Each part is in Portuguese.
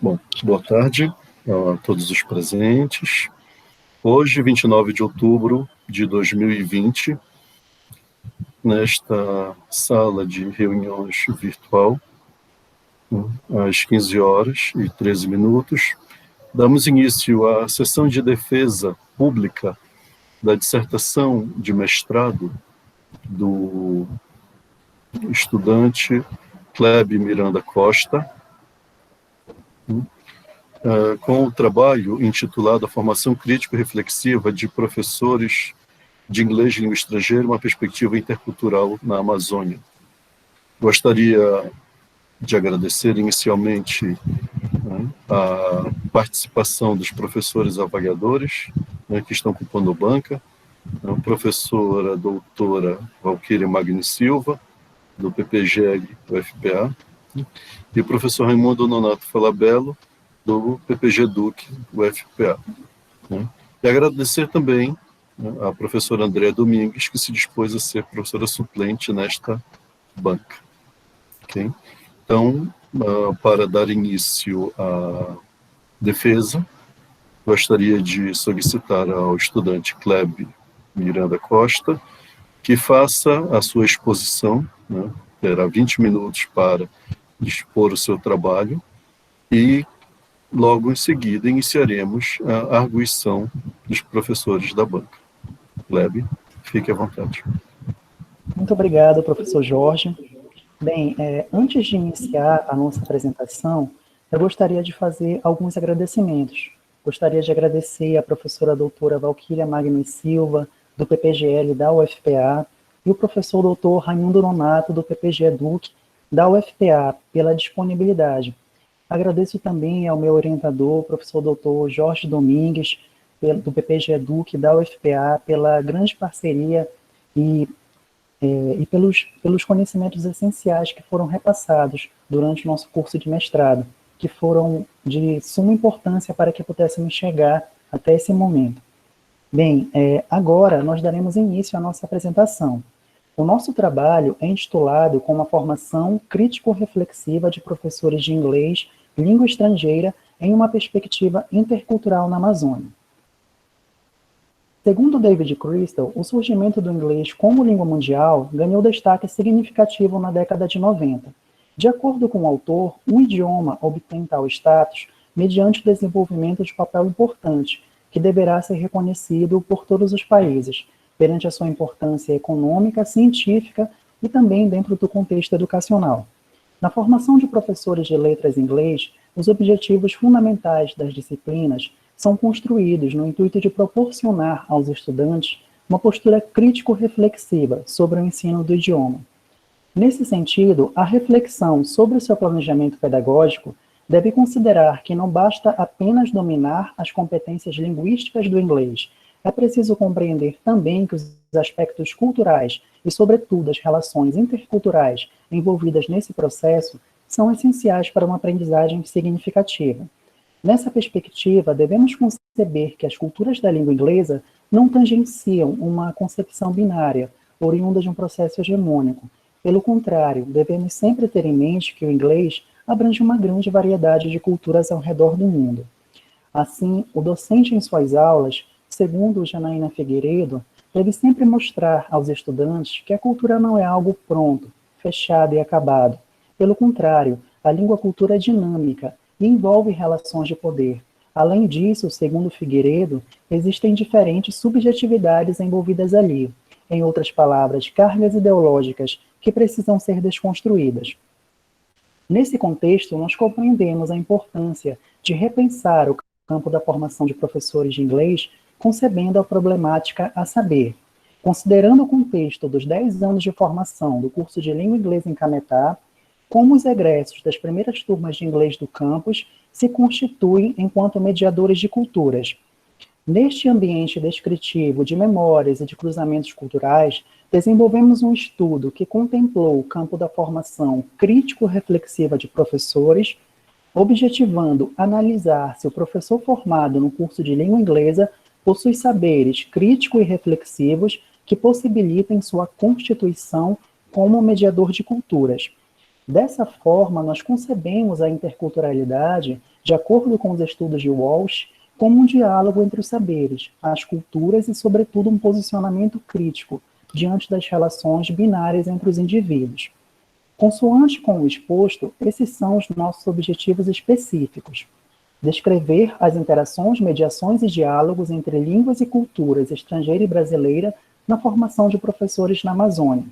Bom, boa tarde a todos os presentes. Hoje, 29 de outubro de 2020, nesta sala de reuniões virtual, às 15 horas e 13 minutos, damos início à sessão de defesa pública da dissertação de mestrado do estudante Clebe Miranda Costa, com o trabalho intitulado A Formação Crítico-Reflexiva de Professores de Inglês de Língua Estrangeira, uma perspectiva intercultural na Amazônia. Gostaria de agradecer inicialmente a participação dos professores avaliadores que estão ocupando a banca, a professora doutora Valquíria Magni Silva, do PPGL UFPA, e o professor Raimundo Nonato Falabella, do PPG Duc, UFPA. E agradecer também a professora Andréa Domingues, que se dispôs a ser professora suplente nesta banca. Okay? Então, para dar início à defesa, gostaria de solicitar ao estudante Clebe Miranda Costa que faça a sua exposição, terá 20 minutos para expor o seu trabalho, e logo em seguida iniciaremos a arguição dos professores da banca. Clebe, fique à vontade. Muito obrigado, professor Jorge. Bem, antes de iniciar a nossa apresentação, eu gostaria de fazer alguns agradecimentos. Gostaria de agradecer à professora doutora Valquíria Magni Silva, do PPGL da UFPA, e o professor doutor Raimundo Nonato, do PPG Duc, da UFPA, pela disponibilidade. Agradeço também ao meu orientador, professor doutor Jorge Domingues, do PPG Duc, da UFPA, pela grande parceria e pelos conhecimentos essenciais que foram repassados durante o nosso curso de mestrado, que foram de suma importância para que pudéssemos chegar até esse momento. Bem, agora nós daremos início à nossa apresentação. O nosso trabalho é intitulado como a formação crítico-reflexiva de professores de inglês, língua estrangeira, em uma perspectiva intercultural na Amazônia. Segundo David Crystal, o surgimento do inglês como língua mundial ganhou destaque significativo na década de 90. De acordo com o autor, um idioma obtém tal status mediante o desenvolvimento de papel importante, que deverá ser reconhecido por todos os países, perante a sua importância econômica, científica e também dentro do contexto educacional. Na formação de professores de letras em inglês, os objetivos fundamentais das disciplinas são construídos no intuito de proporcionar aos estudantes uma postura crítico-reflexiva sobre o ensino do idioma. Nesse sentido, a reflexão sobre o seu planejamento pedagógico deve considerar que não basta apenas dominar as competências linguísticas do inglês. É preciso compreender também que os aspectos culturais e, sobretudo, as relações interculturais envolvidas nesse processo são essenciais para uma aprendizagem significativa. Nessa perspectiva, devemos conceber que as culturas da língua inglesa não tangenciam uma concepção binária, oriunda de um processo hegemônico. Pelo contrário, devemos sempre ter em mente que o inglês abrange uma grande variedade de culturas ao redor do mundo. Assim, o docente em suas aulas, segundo Janaína Figueiredo, deve sempre mostrar aos estudantes que a cultura não é algo pronto, fechado e acabado. Pelo contrário, a língua-cultura é dinâmica e envolve relações de poder. Além disso, segundo Figueiredo, existem diferentes subjetividades envolvidas ali. Em outras palavras, cargas ideológicas que precisam ser desconstruídas. Nesse contexto, nós compreendemos a importância de repensar o campo da formação de professores de inglês, concebendo a problemática a saber, considerando o contexto dos 10 anos de formação do curso de língua inglesa em Cametá, como os egressos das primeiras turmas de inglês do campus se constituem enquanto mediadores de culturas. Neste ambiente descritivo de memórias e de cruzamentos culturais, desenvolvemos um estudo que contemplou o campo da formação crítico-reflexiva de professores, objetivando analisar se o professor formado no curso de língua inglesa possui saberes crítico e reflexivos que possibilitem sua constituição como mediador de culturas. Dessa forma, nós concebemos a interculturalidade, de acordo com os estudos de Walsh, como um diálogo entre os saberes, as culturas e, sobretudo, um posicionamento crítico diante das relações binárias entre os indivíduos. Consoante com o exposto, esses são os nossos objetivos específicos. Descrever as interações, mediações e diálogos entre línguas e culturas estrangeira e brasileira na formação de professores na Amazônia.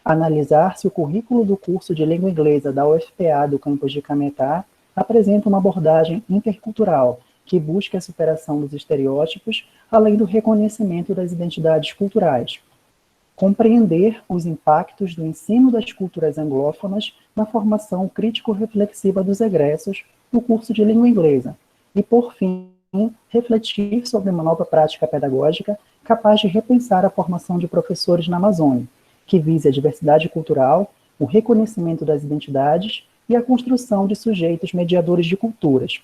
Analisar se o currículo do curso de língua inglesa da UFPA do campus de Cametá apresenta uma abordagem intercultural que busca a superação dos estereótipos, além do reconhecimento das identidades culturais. Compreender os impactos do ensino das culturas anglófonas na formação crítico-reflexiva dos egressos do curso de língua inglesa. E, por fim, refletir sobre uma nova prática pedagógica capaz de repensar a formação de professores na Amazônia, que vise a diversidade cultural, o reconhecimento das identidades e a construção de sujeitos mediadores de culturas.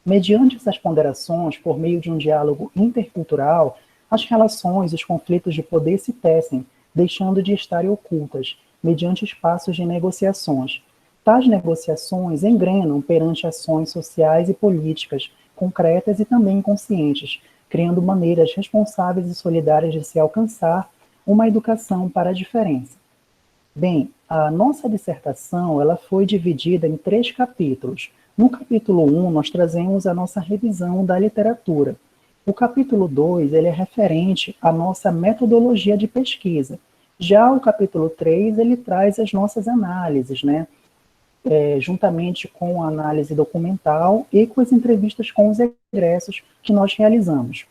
Mediante essas ponderações, por meio de um diálogo intercultural, as relações e os conflitos de poder se tecem, deixando de estarem ocultas, mediante espaços de negociações. Tais negociações engrenam perante ações sociais e políticas, concretas e também inconscientes, criando maneiras responsáveis e solidárias de se alcançar uma educação para a diferença. Bem, a nossa dissertação ela foi dividida em 3 capítulos. No capítulo 1, nós trazemos a nossa revisão da literatura. O capítulo 2, ele é referente à nossa metodologia de pesquisa. Já o capítulo 3, ele traz as nossas análises, né? Juntamente com a análise documental e com as entrevistas com os egressos que nós realizamos.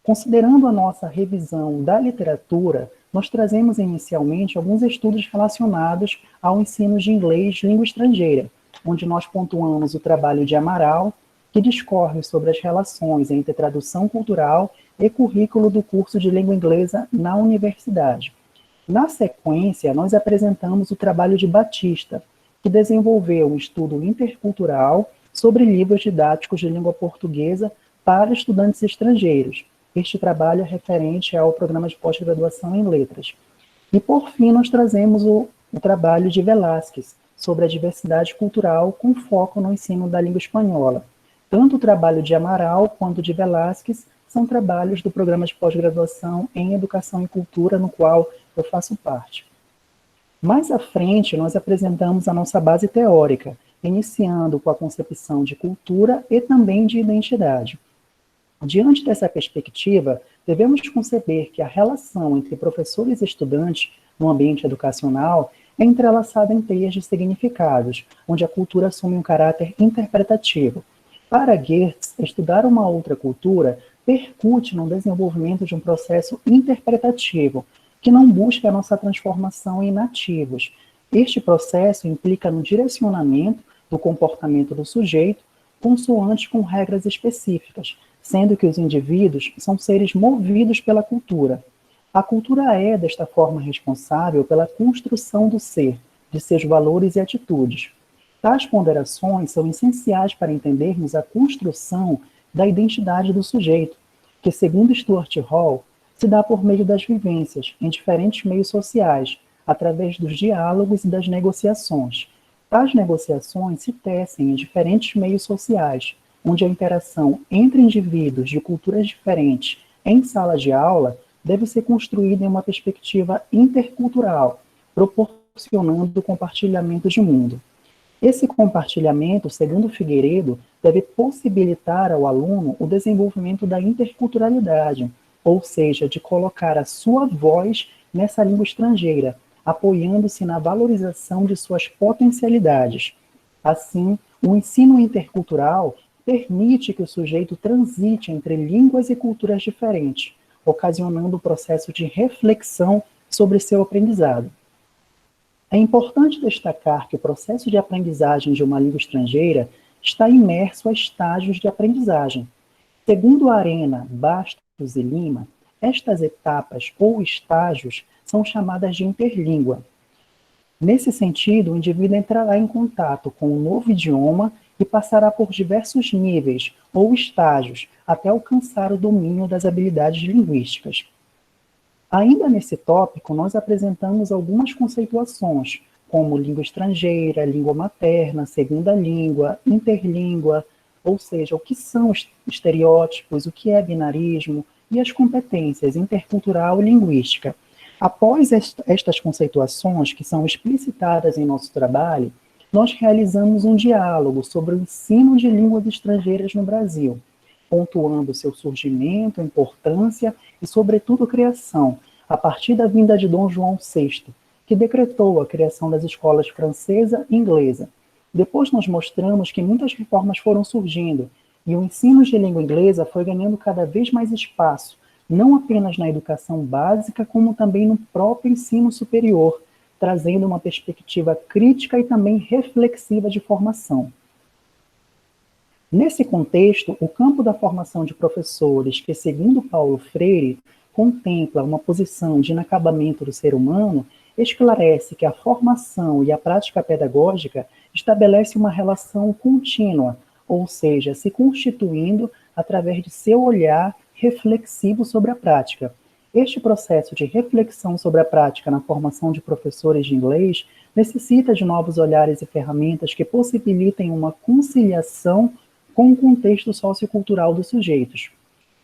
Considerando a nossa revisão da literatura, nós trazemos inicialmente alguns estudos relacionados ao ensino de inglês língua estrangeira, onde nós pontuamos o trabalho de Amaral, que discorre sobre as relações entre tradução cultural e currículo do curso de língua inglesa na universidade. Na sequência, nós apresentamos o trabalho de Batista, que desenvolveu um estudo intercultural sobre livros didáticos de língua portuguesa para estudantes estrangeiros. Este trabalho é referente ao programa de pós-graduação em letras. E, por fim, nós trazemos o trabalho de Velázquez, sobre a diversidade cultural com foco no ensino da língua espanhola. Tanto o trabalho de Amaral quanto de Velázquez são trabalhos do programa de pós-graduação em Educação e Cultura, no qual eu faço parte. Mais à frente, nós apresentamos a nossa base teórica, iniciando com a concepção de cultura e também de identidade. Diante dessa perspectiva, devemos conceber que a relação entre professores e estudantes no ambiente educacional é entrelaçada em teias de significados, onde a cultura assume um caráter interpretativo. Para Geertz, estudar uma outra cultura percute no desenvolvimento de um processo interpretativo, que não busca a nossa transformação em nativos. Este processo implica no direcionamento do comportamento do sujeito, consoante com regras específicas, sendo que os indivíduos são seres movidos pela cultura. A cultura é, desta forma, responsável pela construção do ser, de seus valores e atitudes. Tais ponderações são essenciais para entendermos a construção da identidade do sujeito, que, segundo Stuart Hall, se dá por meio das vivências em diferentes meios sociais, através dos diálogos e das negociações. Tais negociações se tecem em diferentes meios sociais, onde a interação entre indivíduos de culturas diferentes em sala de aula deve ser construída em uma perspectiva intercultural, proporcionando o compartilhamento de mundo. Esse compartilhamento, segundo Figueiredo, deve possibilitar ao aluno o desenvolvimento da interculturalidade, ou seja, de colocar a sua voz nessa língua estrangeira, apoiando-se na valorização de suas potencialidades. Assim, o ensino intercultural permite que o sujeito transite entre línguas e culturas diferentes, ocasionando o processo de reflexão sobre seu aprendizado. É importante destacar que o processo de aprendizagem de uma língua estrangeira está imerso a estágios de aprendizagem. Segundo Arena, Bastos e Lima, estas etapas ou estágios são chamadas de interlíngua. Nesse sentido, o indivíduo entrará em contato com um novo idioma e passará por diversos níveis ou estágios até alcançar o domínio das habilidades linguísticas. Ainda nesse tópico, nós apresentamos algumas conceituações, como língua estrangeira, língua materna, segunda língua, interlíngua, ou seja, o que são estereótipos, o que é binarismo e as competências intercultural e linguística. Após estas conceituações, que são explicitadas em nosso trabalho, nós realizamos um diálogo sobre o ensino de línguas estrangeiras no Brasil, pontuando seu surgimento, importância e, sobretudo, criação, a partir da vinda de Dom João VI, que decretou a criação das escolas francesa e inglesa. Depois nós mostramos que muitas reformas foram surgindo e o ensino de língua inglesa foi ganhando cada vez mais espaço, não apenas na educação básica, como também no próprio ensino superior, trazendo uma perspectiva crítica e também reflexiva de formação. Nesse contexto, o campo da formação de professores, que, segundo Paulo Freire, contempla uma posição de inacabamento do ser humano, esclarece que a formação e a prática pedagógica estabelece uma relação contínua, ou seja, se constituindo através de seu olhar reflexivo sobre a prática. Este processo de reflexão sobre a prática na formação de professores de inglês necessita de novos olhares e ferramentas que possibilitem uma conciliação com o contexto sociocultural dos sujeitos.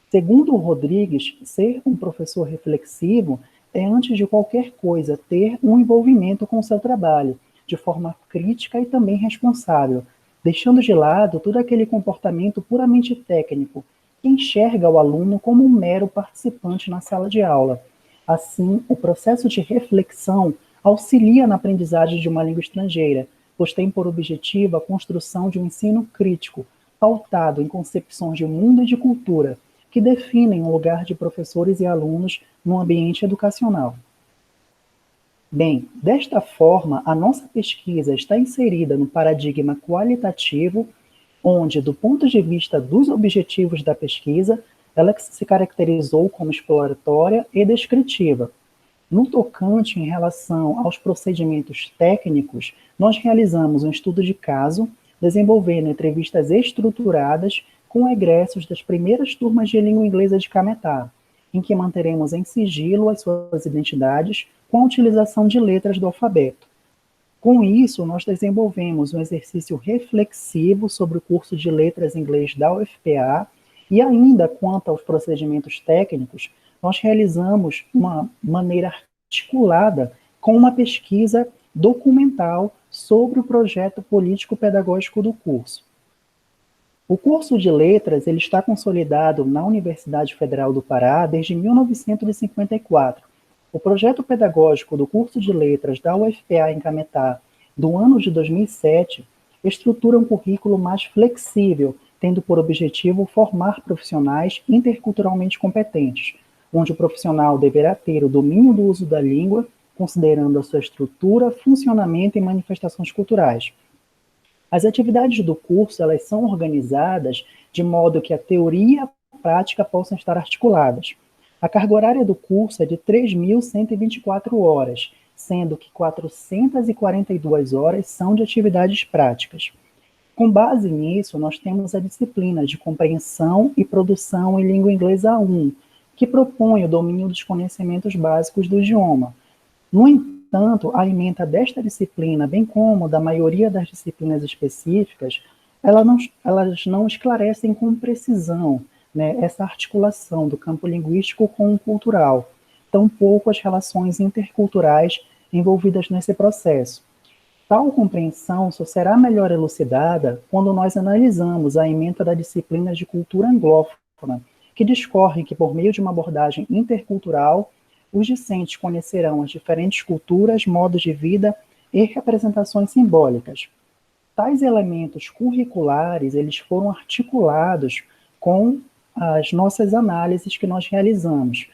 Segundo o Rodrigues, ser um professor reflexivo é, antes de qualquer coisa, ter um envolvimento com o seu trabalho, de forma crítica e também responsável, deixando de lado todo aquele comportamento puramente técnico, que enxerga o aluno como um mero participante na sala de aula. Assim, o processo de reflexão auxilia na aprendizagem de uma língua estrangeira, pois tem por objetivo a construção de um ensino crítico, pautado em concepções de mundo e de cultura, que definem o lugar de professores e alunos no ambiente educacional. Bem, desta forma, a nossa pesquisa está inserida no paradigma qualitativo, onde, do ponto de vista dos objetivos da pesquisa, ela se caracterizou como exploratória e descritiva. No tocante em relação aos procedimentos técnicos, nós realizamos um estudo de caso, desenvolvendo entrevistas estruturadas com egressos das primeiras turmas de língua inglesa de Cametá, em que manteremos em sigilo as suas identidades com a utilização de letras do alfabeto. Com isso, nós desenvolvemos um exercício reflexivo sobre o curso de Letras em Inglês da UFPA e ainda quanto aos procedimentos técnicos, nós realizamos uma maneira articulada com uma pesquisa documental sobre o projeto político-pedagógico do curso. O curso de Letras ele está consolidado na Universidade Federal do Pará desde 1954. O projeto pedagógico do curso de Letras da UFPA em Cametá, do ano de 2007, estrutura um currículo mais flexível, tendo por objetivo formar profissionais interculturalmente competentes, onde o profissional deverá ter o domínio do uso da língua, considerando a sua estrutura, funcionamento e manifestações culturais. As atividades do curso elas são organizadas de modo que a teoria e a prática possam estar articuladas. A carga horária do curso é de 3.124 horas, sendo que 442 horas são de atividades práticas. Com base nisso, nós temos a disciplina de compreensão e produção em língua inglesa 1, que propõe o domínio dos conhecimentos básicos do idioma. No entanto, a ementa desta disciplina, bem como da maioria das disciplinas específicas, elas não esclarecem com precisão, né, essa articulação do campo linguístico com o cultural, tampouco as relações interculturais envolvidas nesse processo. Tal compreensão só será melhor elucidada quando nós analisamos a ementa da disciplina de cultura anglófona, que discorre que, por meio de uma abordagem intercultural, os discentes conhecerão as diferentes culturas, modos de vida e representações simbólicas. Tais elementos curriculares, eles foram articulados com as nossas análises que nós realizamos,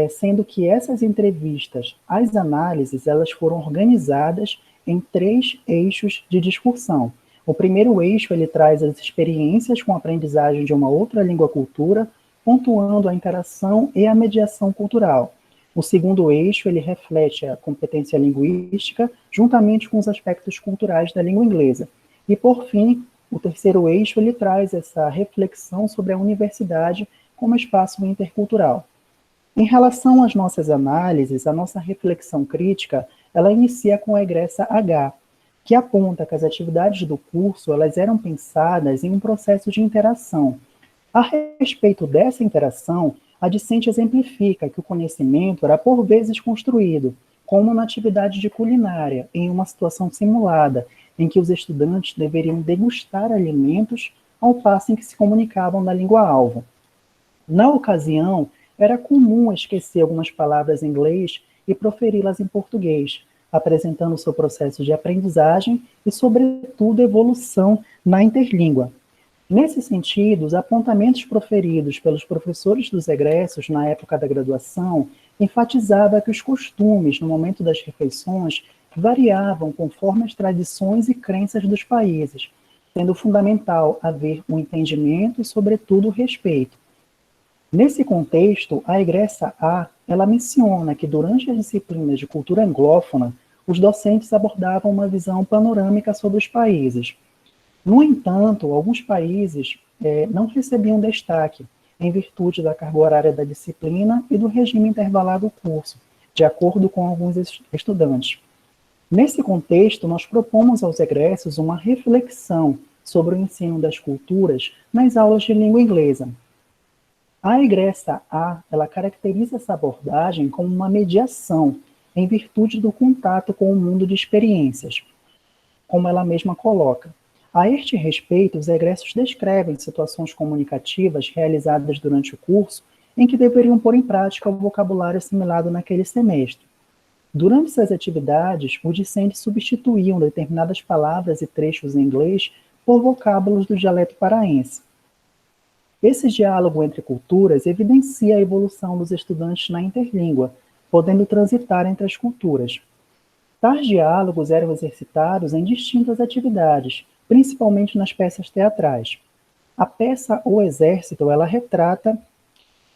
sendo que essas entrevistas, as análises, elas foram organizadas em 3 eixos de discussão. O primeiro eixo, ele traz as experiências com a aprendizagem de uma outra língua-cultura, pontuando a interação e a mediação cultural. O segundo eixo, ele reflete a competência linguística, juntamente com os aspectos culturais da língua inglesa. E, por fim, o terceiro eixo, ele traz essa reflexão sobre a universidade como espaço intercultural. Em relação às nossas análises, a nossa reflexão crítica, ela inicia com a egressa H, que aponta que as atividades do curso elas eram pensadas em um processo de interação. A respeito dessa interação, a discente exemplifica que o conhecimento era por vezes construído, como na atividade de culinária, em uma situação simulada, em que os estudantes deveriam degustar alimentos ao passo em que se comunicavam na língua-alvo. Na ocasião, era comum esquecer algumas palavras em inglês e proferi-las em português, apresentando seu processo de aprendizagem e, sobretudo, evolução na interlíngua. Nesse sentido, os apontamentos proferidos pelos professores dos egressos na época da graduação enfatizavam que os costumes, no momento das refeições, variavam conforme as tradições e crenças dos países, sendo fundamental haver um entendimento e, sobretudo, o respeito. Nesse contexto, a egressa A, ela menciona que durante as disciplinas de cultura anglófona, os docentes abordavam uma visão panorâmica sobre os países. No entanto, alguns países não recebiam destaque, em virtude da carga horária da disciplina e do regime intervalar do curso, de acordo com alguns estudantes. Nesse contexto, nós propomos aos egressos uma reflexão sobre o ensino das culturas nas aulas de língua inglesa. A egressa A, ela caracteriza essa abordagem como uma mediação, em virtude do contato com o mundo de experiências, como ela mesma coloca. A este respeito, os egressos descrevem situações comunicativas realizadas durante o curso em que deveriam pôr em prática o vocabulário assimilado naquele semestre. Durante essas atividades, os discentes substituíam determinadas palavras e trechos em inglês por vocábulos do dialeto paraense. Esse diálogo entre culturas evidencia a evolução dos estudantes na interlíngua, podendo transitar entre as culturas. Tais diálogos eram exercitados em distintas atividades, principalmente nas peças teatrais. A peça O Exército, ela retrata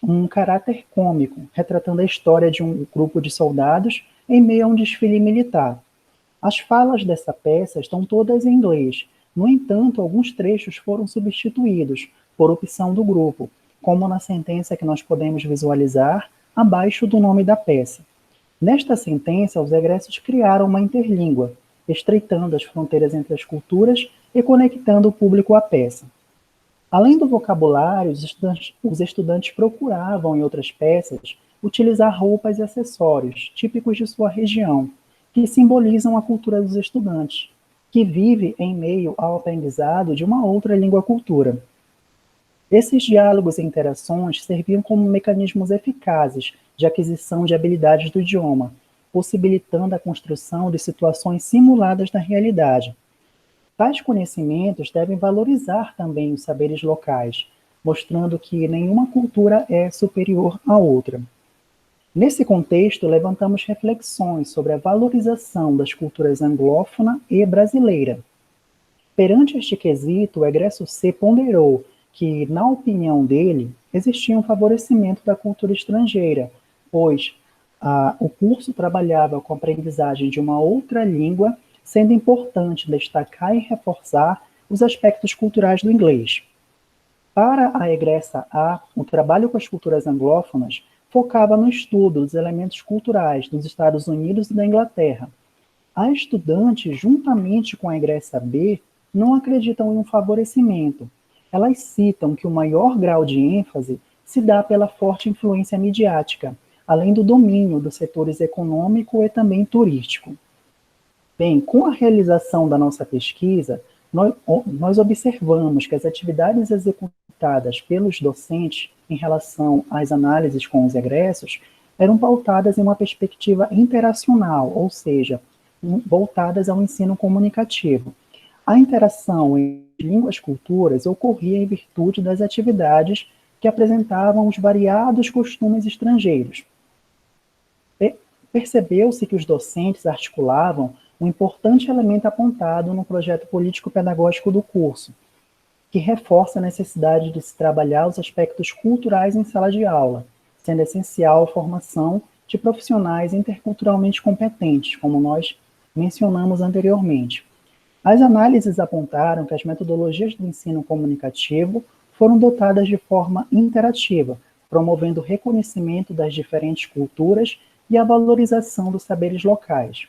um caráter cômico, retratando a história de um grupo de soldados em meio a um desfile militar. As falas dessa peça estão todas em inglês. No entanto, alguns trechos foram substituídos por opção do grupo, como na sentença que nós podemos visualizar abaixo do nome da peça. Nesta sentença, os egressos criaram uma interlíngua, estreitando as fronteiras entre as culturas e conectando o público à peça. Além do vocabulário, os estudantes procuravam, em outras peças, utilizar roupas e acessórios típicos de sua região, que simbolizam a cultura dos estudantes, que vive em meio ao aprendizado de uma outra língua-cultura. Esses diálogos e interações serviam como mecanismos eficazes de aquisição de habilidades do idioma, possibilitando a construção de situações simuladas da realidade. Tais conhecimentos devem valorizar também os saberes locais, mostrando que nenhuma cultura é superior à outra. Nesse contexto, levantamos reflexões sobre a valorização das culturas anglófona e brasileira. Perante este quesito, o egresso C ponderou que, na opinião dele, existia um favorecimento da cultura estrangeira, pois o curso trabalhava com a aprendizagem de uma outra língua, sendo importante destacar e reforçar os aspectos culturais do inglês. Para a egressa A, o trabalho com as culturas anglófonas focava no estudo dos elementos culturais dos Estados Unidos e da Inglaterra. A estudante, juntamente com a egressa B, não acreditam em um favorecimento. Elas citam que o maior grau de ênfase se dá pela forte influência midiática, além do domínio dos setores econômico e também turístico. Bem, com a realização da nossa pesquisa, nós observamos que as atividades executadas pelos docentes em relação às análises com os egressos eram pautadas em uma perspectiva interacional, ou seja, voltadas ao ensino comunicativo. A interação entre línguas e culturas ocorria em virtude das atividades que apresentavam os variados costumes estrangeiros. Percebeu-se que os docentes articulavam um importante elemento apontado no projeto político-pedagógico do curso, que reforça a necessidade de se trabalhar os aspectos culturais em sala de aula, sendo essencial a formação de profissionais interculturalmente competentes, como nós mencionamos anteriormente. As análises apontaram que as metodologias do ensino comunicativo foram dotadas de forma interativa, promovendo o reconhecimento das diferentes culturas e a valorização dos saberes locais.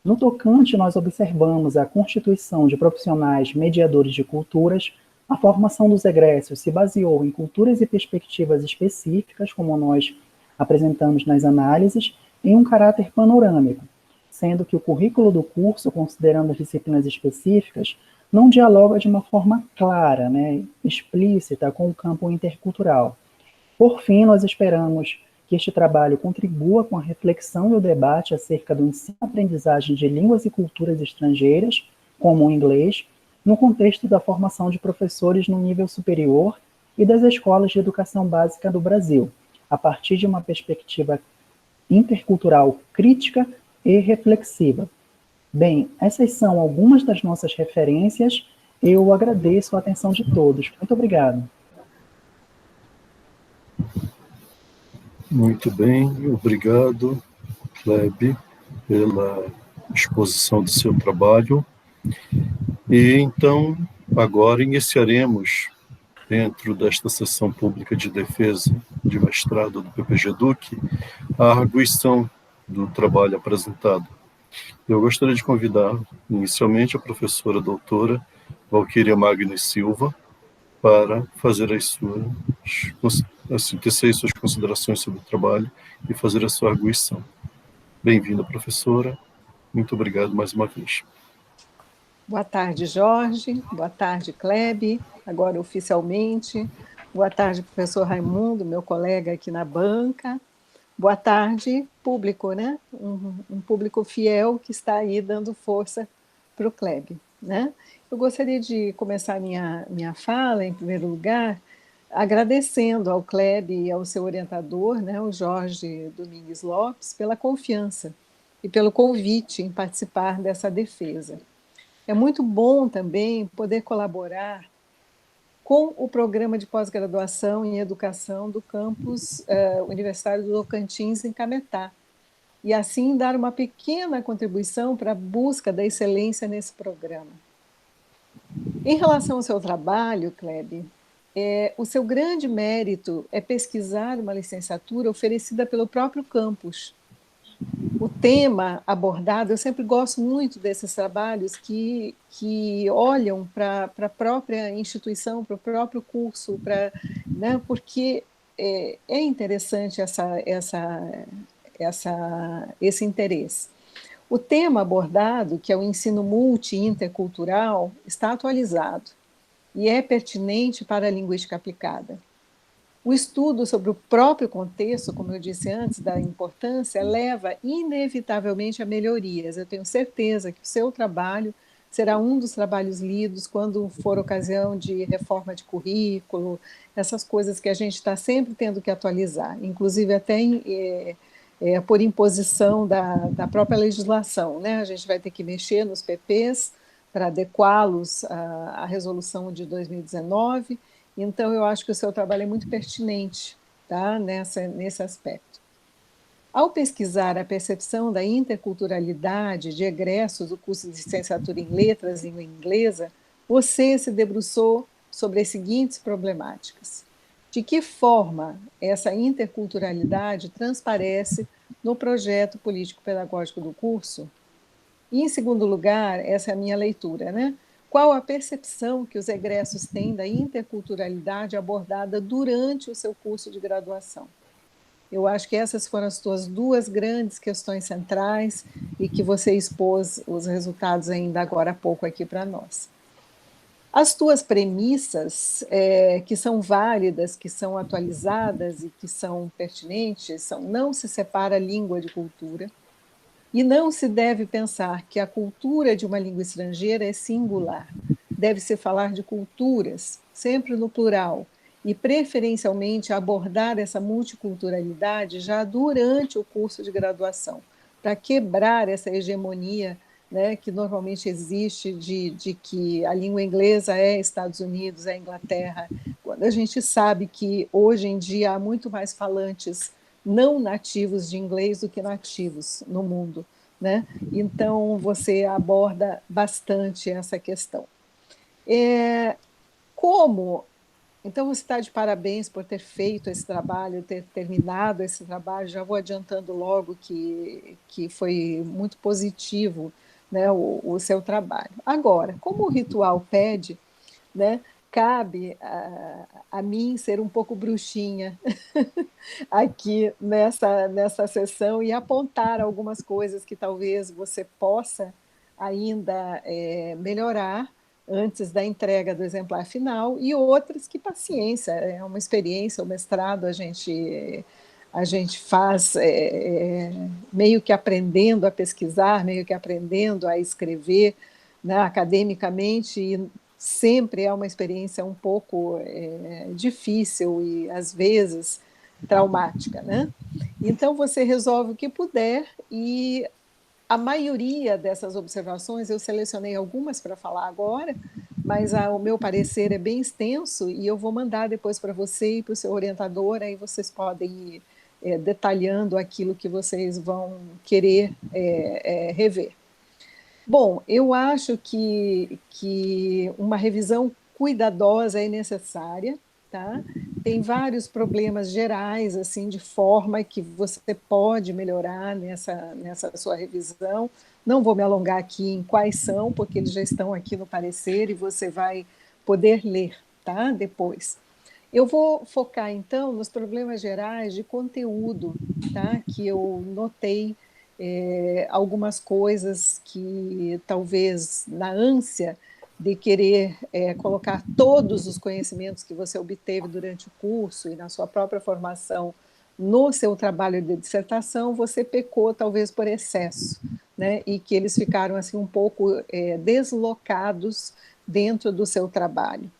No tocante, nós observamos a constituição de profissionais mediadores de culturas. A formação dos egressos se baseou em culturas e perspectivas específicas, como nós apresentamos nas análises, em um caráter panorâmico, sendo que o currículo do curso, considerando as disciplinas específicas, não dialoga de uma forma clara, explícita, com o campo intercultural. Por fim, nós esperamos que este trabalho contribua com a reflexão e o debate acerca do ensino-aprendizagem de línguas e culturas estrangeiras, como o inglês, no contexto da formação de professores no nível superior e das escolas de educação básica do Brasil, a partir de uma perspectiva intercultural crítica e reflexiva. Bem, essas são algumas das nossas referências. Eu agradeço a atenção de todos. Muito obrigado. Muito bem, obrigado, Klebe, pela exposição do seu trabalho. E então, agora iniciaremos, dentro desta sessão pública de defesa de mestrado do PPG-DUC, a arguição do trabalho apresentado. Eu gostaria de convidar, inicialmente, a professora doutora Valquíria Magni Silva para fazer as suas, tecer suas considerações sobre o trabalho e fazer a sua arguição. Bem-vinda, professora. Muito obrigado mais uma vez. Boa tarde, Jorge. Boa tarde, Klebe, agora oficialmente. Boa tarde, professor Raimundo, meu colega aqui na banca. Boa tarde, público, né? Um público fiel que está aí dando força para o Klebe, né? Eu gostaria de começar minha fala, em primeiro lugar, agradecendo ao Klebe e ao seu orientador, né, o Jorge Domingues Lopes, pela confiança e pelo convite em participar dessa defesa. É muito bom também poder colaborar com o programa de pós-graduação em educação do campus Universitário do Tocantins, em Cametá, e assim dar uma pequena contribuição para a busca da excelência nesse programa. Em relação ao seu trabalho, Klebe, o seu grande mérito é pesquisar uma licenciatura oferecida pelo próprio campus. O tema abordado, eu sempre gosto muito desses trabalhos que olham para a própria instituição, para o próprio curso, né, porque é interessante esse interesse. O tema abordado, que é o ensino multi- e intercultural, está atualizado e é pertinente para a linguística aplicada. O estudo sobre o próprio contexto, como eu disse antes, da importância, leva inevitavelmente a melhorias. Eu tenho certeza que o seu trabalho será um dos trabalhos lidos quando for ocasião de reforma de currículo, essas coisas que a gente está sempre tendo que atualizar, inclusive até por imposição da própria legislação, né? A gente vai ter que mexer nos PPs para adequá-los à resolução de 2019. Então, eu acho que o seu trabalho é muito pertinente, tá? Nesse aspecto. Ao pesquisar a percepção da interculturalidade de egressos do curso de licenciatura em Letras em Língua Inglesa, você se debruçou sobre as seguintes problemáticas. De que forma essa interculturalidade transparece no projeto político-pedagógico do curso? E, em segundo lugar, essa é a minha leitura, né? Qual a percepção que os egressos têm da interculturalidade abordada durante o seu curso de graduação? Eu acho que essas foram as tuas duas grandes questões centrais e que você expôs os resultados ainda agora há pouco aqui para nós. As tuas premissas, que são válidas, que são atualizadas e que são pertinentes, são: não se separa língua de cultura, e não se deve pensar que a cultura de uma língua estrangeira é singular. Deve-se falar de culturas, sempre no plural, e preferencialmente abordar essa multiculturalidade já durante o curso de graduação, para quebrar essa hegemonia, né, que normalmente existe de que a língua inglesa é Estados Unidos, é Inglaterra, quando a gente sabe que hoje em dia há muito mais falantes não nativos de inglês do que nativos no mundo, né? Então, você aborda bastante essa questão. Como Então, você está de parabéns por ter feito esse trabalho, ter terminado esse trabalho. Já vou adiantando logo que foi muito positivo, né, o seu trabalho. Agora, como o ritual pede, né, cabe a mim ser um pouco bruxinha aqui nessa sessão e apontar algumas coisas que talvez você possa ainda melhorar antes da entrega do exemplar final, e outras que paciência, é uma experiência, o mestrado a gente faz meio que aprendendo a pesquisar, meio que aprendendo a escrever, né, academicamente, e sempre é uma experiência um pouco difícil e, às vezes, traumática, né? Então, você resolve o que puder e a maioria dessas observações, eu selecionei algumas para falar agora, mas o meu parecer é bem extenso e eu vou mandar depois para você e para o seu orientador, aí vocês podem ir detalhando aquilo que vocês vão querer rever. Bom, eu acho que uma revisão cuidadosa é necessária, tá? Tem vários problemas gerais, assim, de forma que você pode melhorar nessa sua revisão. Não vou me alongar aqui em quais são, porque eles já estão aqui no parecer e você vai poder ler, tá? Depois. Eu vou focar, então, nos problemas gerais de conteúdo, tá? Que eu notei algumas coisas que talvez na ânsia de querer colocar todos os conhecimentos que você obteve durante o curso e na sua própria formação no seu trabalho de dissertação, você pecou talvez por excesso, né? E que eles ficaram assim um pouco deslocados dentro do seu trabalho.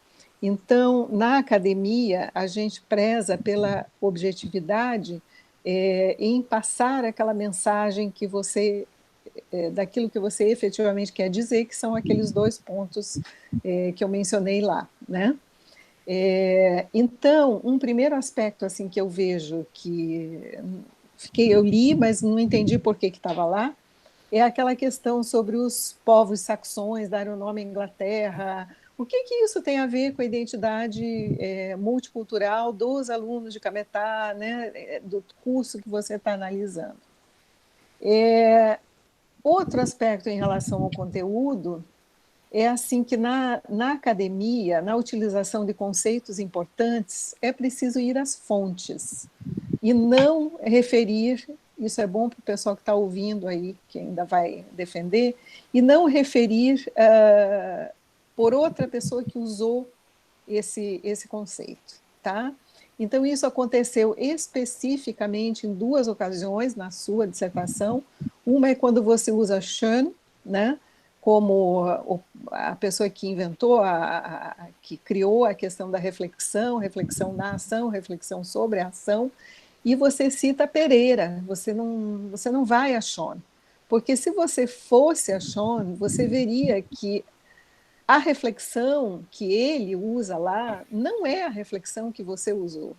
Então, na academia, a gente preza pela objetividade em passar aquela mensagem que você, daquilo que você efetivamente quer dizer, que são aqueles 2 pontos que eu mencionei lá, né? Então, um primeiro aspecto assim que eu vejo eu li, mas não entendi por que estava lá, é aquela questão sobre os povos saxões, dar o nome à Inglaterra. O que isso tem a ver com a identidade multicultural dos alunos de Cametá, né, do curso que você está analisando? Outro aspecto em relação ao conteúdo é assim que na academia, na utilização de conceitos importantes, é preciso ir às fontes e não referir, isso é bom para o pessoal que está ouvindo aí, que ainda vai defender, e não referir por outra pessoa que usou esse conceito, tá? Então, isso aconteceu especificamente em 2 ocasiões na sua dissertação. Uma é quando você usa Schoen, né, como a pessoa que inventou, que criou a questão da reflexão, reflexão na ação, reflexão sobre a ação, e você cita Pereira, você não vai a Schoen, porque se você fosse a Schoen, você veria que a reflexão que ele usa lá não é a reflexão que você usou,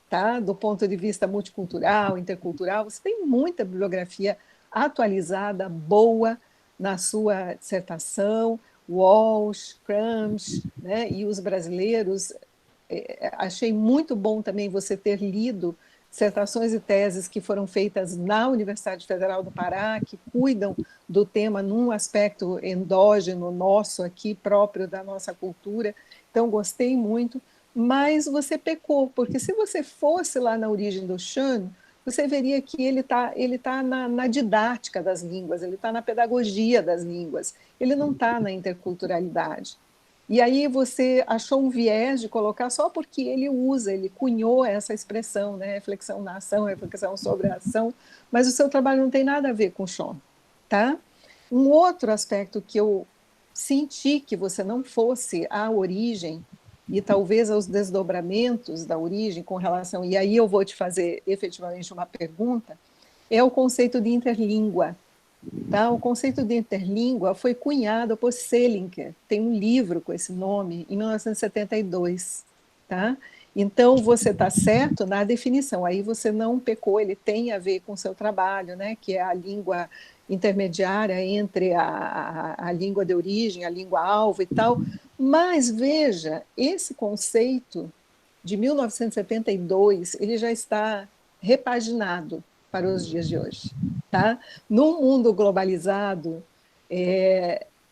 tá? Do ponto de vista multicultural, intercultural, você tem muita bibliografia atualizada, boa, na sua dissertação, Walsh, Crumbs, né? E os brasileiros. Achei muito bom também você ter lido dissertações e teses que foram feitas na Universidade Federal do Pará, que cuidam do tema num aspecto endógeno nosso aqui, próprio da nossa cultura. Então, gostei muito, mas você pecou, porque se você fosse lá na origem do Schoen, você veria que ele tá na didática das línguas, ele está na pedagogia das línguas, ele não está na interculturalidade. E aí você achou um viés de colocar só porque ele cunhou essa expressão, né? Reflexão na ação, reflexão sobre a ação, mas o seu trabalho não tem nada a ver com o Schoen, tá? Um outro aspecto que eu senti que você não fosse à origem e talvez aos desdobramentos da origem com relação, e aí eu vou te fazer efetivamente uma pergunta, é o conceito de interlíngua. Tá? O conceito de interlíngua foi cunhado por Selinker, tem um livro com esse nome, em 1972. Tá? Então, você está certo na definição, aí você não pecou, ele tem a ver com o seu trabalho, né? Que é a língua intermediária entre a língua de origem, a língua alvo e tal, Mas, veja, esse conceito de 1972, ele já está repaginado para os dias de hoje. Tá? Num mundo globalizado,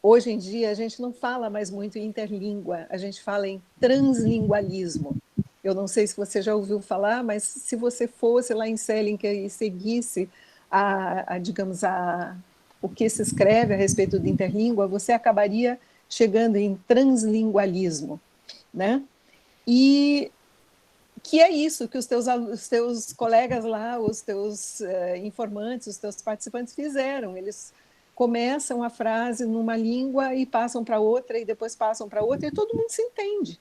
hoje em dia a gente não fala mais muito em interlíngua, a gente fala em translingualismo. Eu não sei se você já ouviu falar, mas se você fosse lá em Selinger e seguisse digamos, o que se escreve a respeito de interlíngua, você acabaria chegando em translingualismo, né? E que é isso que os teus colegas lá, os teus informantes, os teus participantes fizeram. Eles começam a frase numa língua e passam para outra, e depois passam para outra, e todo mundo se entende.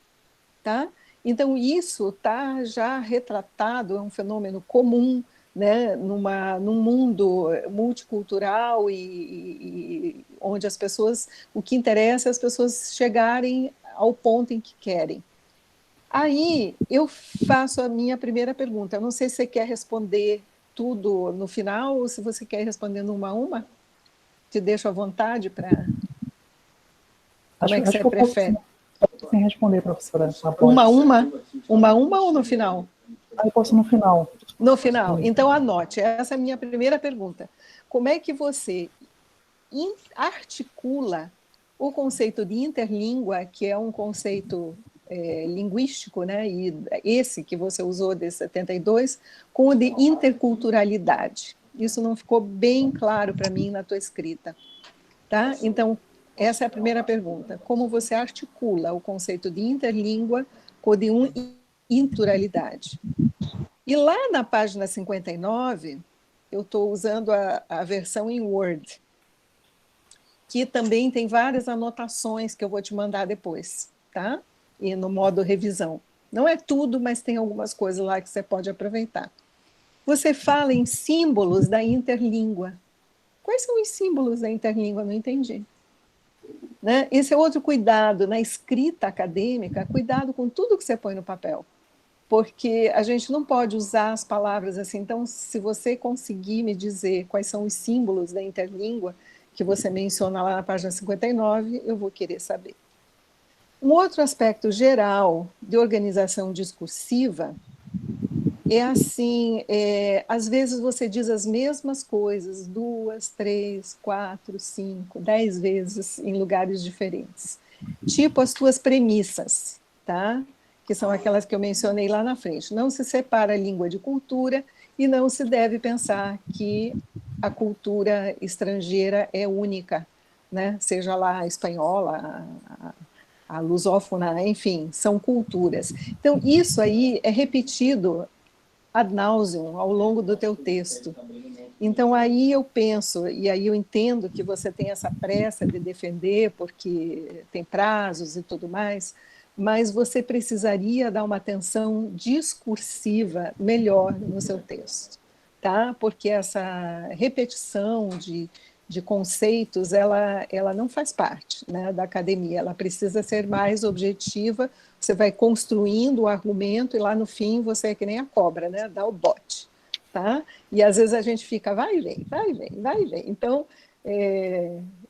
Tá? Então, isso está já retratado, é um fenômeno comum, né, num mundo multicultural e onde as pessoas, o que interessa é as pessoas chegarem ao ponto em que querem. Aí eu faço a minha primeira pergunta. Eu não sei se você quer responder tudo no final ou se você quer responder uma a uma. Te deixo à vontade para. Como é que você prefere? Sem responder, professora. Uma a uma ou no final? Eu posso no final. No final. Então, anote. Essa é a minha primeira pergunta. Como é que você articula o conceito de interlíngua, que é um conceito linguístico, né? E esse que você usou de 72, com o de interculturalidade? Isso não ficou bem claro para mim na tua escrita. Tá? Então, essa é a primeira pergunta. Como você articula o conceito de interlíngua com o de interculturalidade? E lá na página 59, eu estou usando a versão em Word, que também tem várias anotações que eu vou te mandar depois, tá? E no modo revisão. Não é tudo, mas tem algumas coisas lá que você pode aproveitar. Você fala em símbolos da interlíngua. Quais são os símbolos da interlíngua? Não entendi. Né? Esse é outro cuidado na escrita acadêmica, cuidado com tudo que você põe no papel, porque a gente não pode usar as palavras assim. Então, se você conseguir me dizer quais são os símbolos da interlíngua que você menciona lá na página 59, eu vou querer saber. Um outro aspecto geral de organização discursiva é assim, às vezes você diz as mesmas coisas 2, 3, 4, 5, 10 vezes em lugares diferentes. Tipo as tuas premissas, tá? Que são aquelas que eu mencionei lá na frente. Não se separa a língua de cultura e não se deve pensar que a cultura estrangeira é única, né? Seja lá a espanhola, a lusófona, enfim, são culturas. Então, isso aí é repetido ad nauseam ao longo do teu texto. Então, aí eu penso, e aí eu entendo que você tem essa pressa de defender, porque tem prazos e tudo mais, mas você precisaria dar uma atenção discursiva melhor no seu texto, tá? Porque essa repetição de conceitos, ela não faz parte, né, da academia, ela precisa ser mais objetiva. Você vai construindo o argumento e lá no fim você é que nem a cobra, né, dá o bote, tá? E às vezes a gente fica, vai e vem, vai e vem, vai e vem. Então,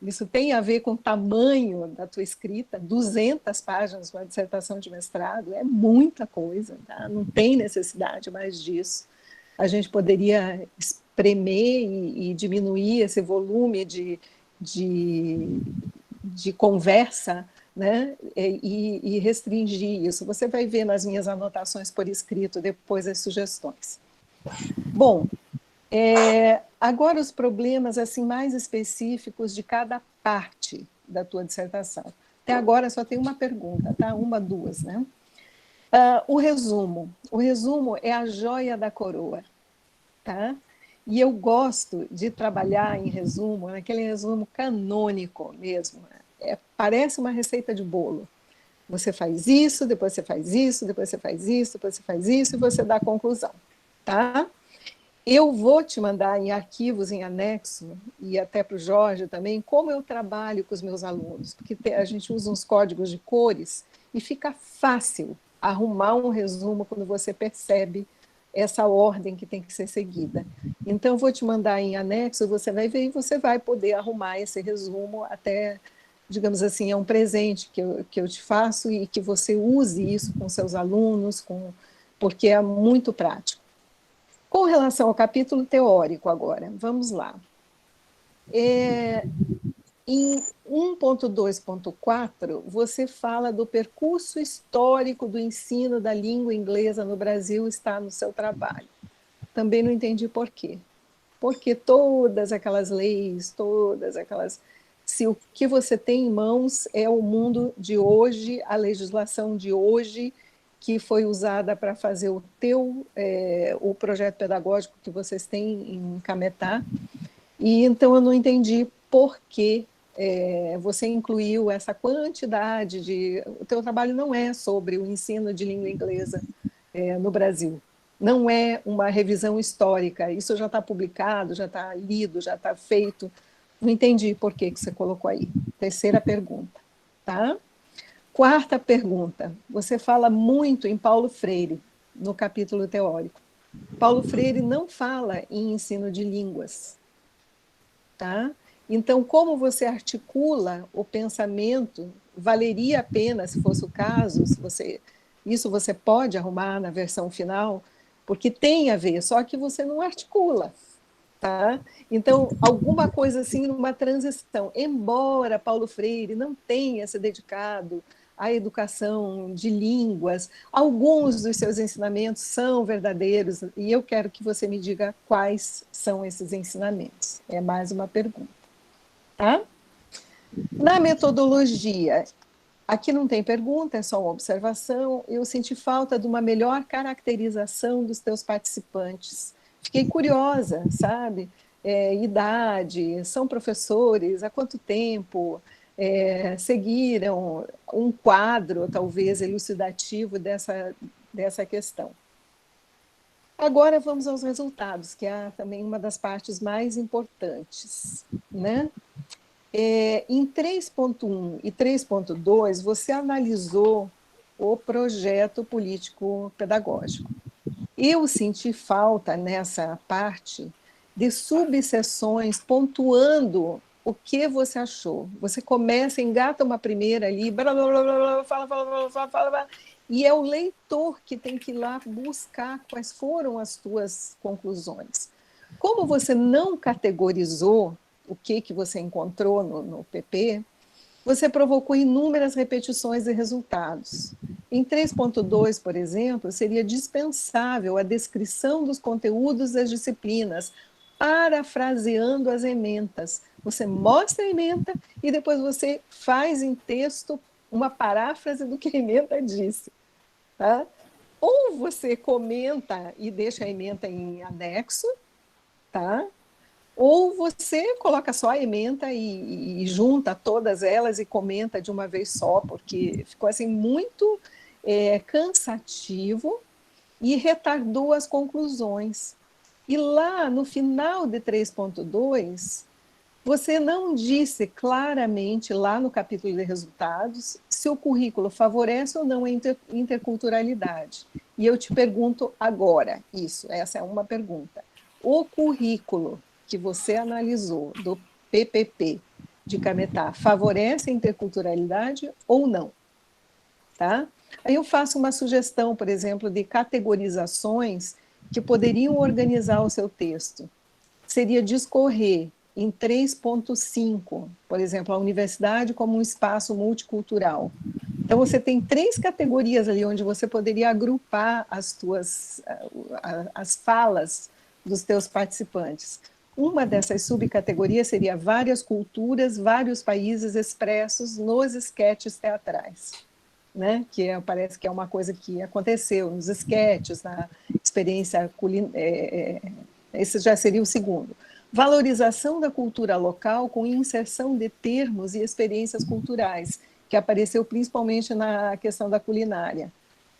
isso tem a ver com o tamanho da tua escrita, 200 páginas para uma dissertação de mestrado, é muita coisa, tá? Não tem necessidade mais disso. A gente poderia espremer e diminuir esse volume de conversa, né? E restringir isso. Você vai ver nas minhas anotações por escrito depois as sugestões. Bom, agora os problemas assim mais específicos de cada parte da tua dissertação. Até agora só tem uma pergunta, tá? Uma, duas, né? O resumo. O resumo é a joia da coroa, tá? E eu gosto de trabalhar em resumo, naquele resumo canônico mesmo. Parece uma receita de bolo. Você faz isso, depois você faz isso, depois você faz isso, depois você faz isso, e você dá a conclusão, tá? Eu vou te mandar em arquivos, em anexo, e até para o Jorge também, como eu trabalho com os meus alunos, porque a gente usa uns códigos de cores e fica fácil arrumar um resumo quando você percebe essa ordem que tem que ser seguida. Então, eu vou te mandar em anexo, você vai ver e você vai poder arrumar esse resumo até digamos assim, é um presente que eu te faço e que você use isso com seus alunos, porque é muito prático. Com relação ao capítulo teórico agora, vamos lá. Em 1.2.4, você fala do percurso histórico do ensino da língua inglesa no Brasil, está no seu trabalho. Também não entendi por quê. Porque todas aquelas leis, se o que você tem em mãos é o mundo de hoje, a legislação de hoje, que foi usada para fazer o projeto pedagógico que vocês têm em Cametá, e então eu não entendi por que você incluiu essa quantidade de... O teu trabalho não é sobre o ensino de língua inglesa no Brasil. Não é uma revisão histórica. Isso já está publicado, já está lido, já está feito. Não entendi por que você colocou aí. Terceira pergunta. Tá? Quarta pergunta. Você fala muito em Paulo Freire, no capítulo teórico. Paulo Freire não fala em ensino de línguas. Tá? Então, como você articula o pensamento, valeria a pena, se fosse o caso, isso você pode arrumar na versão final, porque tem a ver, só que você não articula. Tá? Então, alguma coisa assim, numa transição. Embora Paulo Freire não tenha se dedicado à educação de línguas, alguns dos seus ensinamentos são verdadeiros, e eu quero que você me diga quais são esses ensinamentos. É mais uma pergunta. Tá? Na metodologia, aqui não tem pergunta, é só uma observação. Eu senti falta de uma melhor caracterização dos teus participantes. Fiquei curiosa, sabe? Idade, são professores, há quanto tempo seguiram um quadro, talvez, elucidativo dessa questão. Agora vamos aos resultados, que é também uma das partes mais importantes, né? Em 3.1 e 3.2, você analisou o projeto político-pedagógico. Eu senti falta nessa parte de subseções pontuando o que você achou. Você começa, engata uma primeira ali, blá, blá, blá, blá, fala, e é o leitor que tem que ir lá buscar quais foram as suas conclusões. Como você não categorizou o que você encontrou no PP, você provocou inúmeras repetições de resultados. Em 3.2, por exemplo, seria dispensável a descrição dos conteúdos das disciplinas, parafraseando as ementas. Você mostra a ementa e depois você faz em texto uma paráfrase do que a ementa disse. Tá? Ou você comenta e deixa a ementa em anexo, tá? Ou você coloca só a ementa e junta todas elas e comenta de uma vez só, porque ficou assim muito cansativo e retardou as conclusões. E lá no final de 3.2, você não disse claramente, lá no capítulo de resultados, se o currículo favorece ou não a interculturalidade. E eu te pergunto agora, essa é uma pergunta. O currículo que você analisou do PPP de Cametá favorece a interculturalidade ou não? Tá? Aí eu faço uma sugestão, por exemplo, de categorizações que poderiam organizar o seu texto. Seria discorrer em 3.5, por exemplo, a universidade como um espaço multicultural. Então, você tem 3 categorias ali onde você poderia agrupar as falas dos teus participantes. Uma dessas subcategorias seria várias culturas, vários países expressos nos esquetes teatrais, né? Parece que é uma coisa que aconteceu nos esquetes, na experiência culinária. Esse já seria o segundo. Valorização da cultura local com inserção de termos e experiências culturais, que apareceu principalmente na questão da culinária,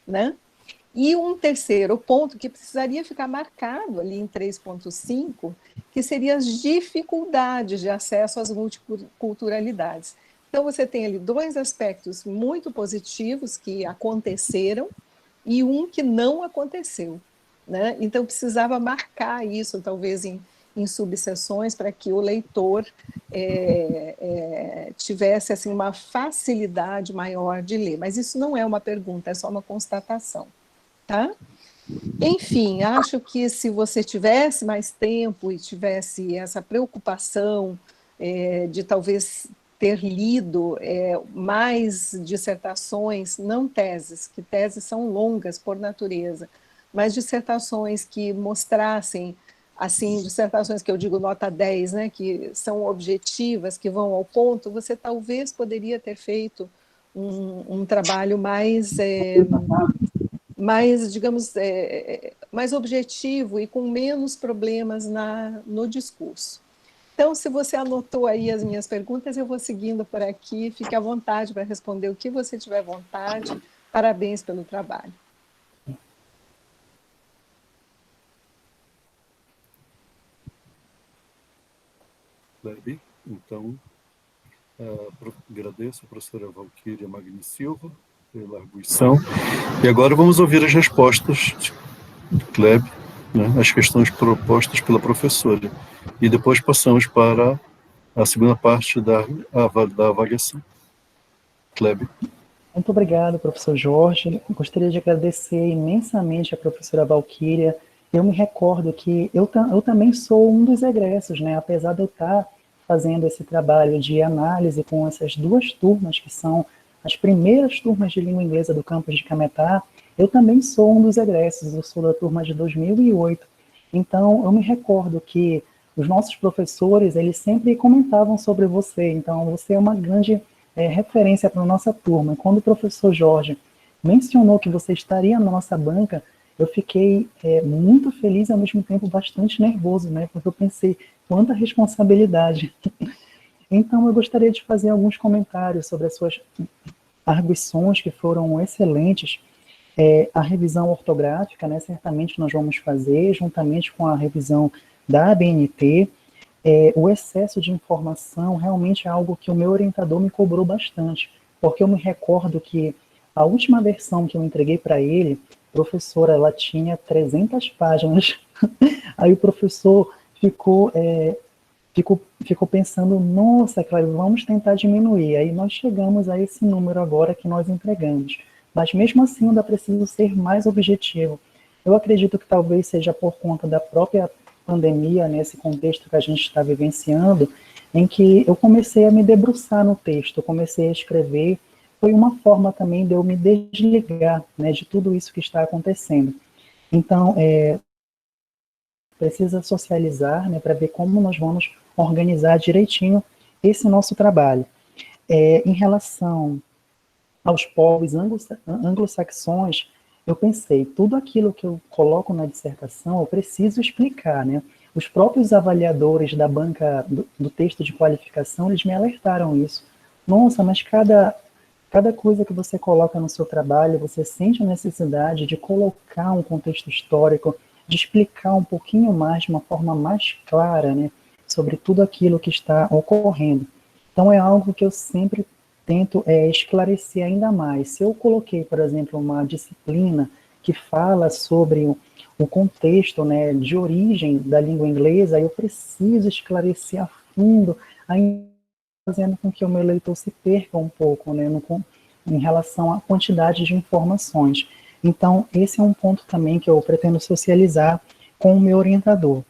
né? E um terceiro ponto que precisaria ficar marcado ali em 3.5, que seria as dificuldades de acesso às multiculturalidades. Então, você tem ali 2 aspectos muito positivos que aconteceram e um que não aconteceu, né? Então, precisava marcar isso, talvez, em em subseções para que o leitor tivesse assim, uma facilidade maior de ler. Mas isso não é uma pergunta, é só uma constatação. Tá? Enfim, acho que se você tivesse mais tempo e tivesse essa preocupação de talvez ter lido mais dissertações, não teses, que teses são longas por natureza, mas dissertações que mostrassem, assim, dissertações que eu digo nota 10, né, que são objetivas, que vão ao ponto, você talvez poderia ter feito um trabalho mais, digamos, mais objetivo e com menos problemas no discurso. Então, se você anotou aí as minhas perguntas, eu vou seguindo por aqui. Fique à vontade para responder o que você tiver vontade. Parabéns pelo trabalho. Kleber, então, agradeço a professora Valquíria Magni Silva pela arguição. E agora vamos ouvir as respostas de Kleber, né, as questões propostas pela professora. E depois passamos para a segunda parte da avaliação. Kleber. Muito obrigado, professor Jorge. Gostaria de agradecer imensamente a professora Valquíria. Eu me recordo que eu também sou um dos egressos, né? Apesar de eu estar fazendo esse trabalho de análise com essas duas turmas, que são as primeiras turmas de língua inglesa do campus de Cametá, eu também sou um dos egressos, eu sou da turma de 2008. Então, eu me recordo que os nossos professores, eles sempre comentavam sobre você, então você é uma grande referência para a nossa turma. Quando o professor Jorge mencionou que você estaria na nossa banca, eu fiquei muito feliz e ao mesmo tempo bastante nervoso, né? Porque eu pensei, quanta responsabilidade. Então eu gostaria de fazer alguns comentários sobre as suas arguições que foram excelentes. A revisão ortográfica, né? Certamente nós vamos fazer, juntamente com a revisão da ABNT. O excesso de informação realmente é algo que o meu orientador me cobrou bastante, porque eu me recordo que a última versão que eu entreguei para ele, professora, ela tinha 300 páginas. Aí o professor ficou pensando, nossa, Cláudio, vamos tentar diminuir. Aí nós chegamos a esse número agora que nós entregamos. Mas mesmo assim ainda preciso ser mais objetivo. Eu acredito que talvez seja por conta da própria pandemia, nesse contexto que a gente está vivenciando, em que eu comecei a me debruçar no texto, comecei a escrever, foi uma forma também de eu me desligar, né, de tudo isso que está acontecendo. Então, precisa socializar, né, para ver como nós vamos organizar direitinho esse nosso trabalho. Em relação aos povos anglo-saxões, eu pensei, tudo aquilo que eu coloco na dissertação, eu preciso explicar, né? Os próprios avaliadores da banca do texto de qualificação, eles me alertaram isso. Nossa, mas cada coisa que você coloca no seu trabalho, você sente a necessidade de colocar um contexto histórico, de explicar um pouquinho mais, de uma forma mais clara, né? Sobre tudo aquilo que está ocorrendo. Então, é algo que eu sempre tento esclarecer ainda mais. Se eu coloquei, por exemplo, uma disciplina que fala sobre o contexto, né, de origem da língua inglesa, eu preciso esclarecer a fundo, ainda fazendo com que o meu leitor se perca um pouco, né, em relação à quantidade de informações. Então, esse é um ponto também que eu pretendo socializar com o meu orientador.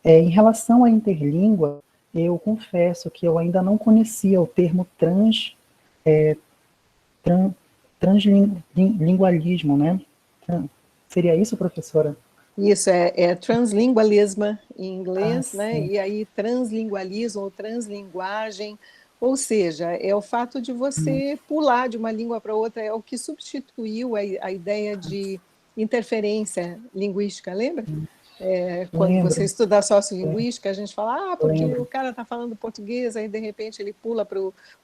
Em relação à interlíngua, eu confesso que eu ainda não conhecia o termo translingualismo, né? Seria isso, professora? Isso, é translingualismo em inglês, né? E aí translingualismo ou translinguagem, ou seja, é o fato de você pular de uma língua para outra, é o que substituiu a ideia de interferência linguística, lembra? Quando você estuda sociolinguística, a gente fala, porque o cara está falando português, aí de repente ele pula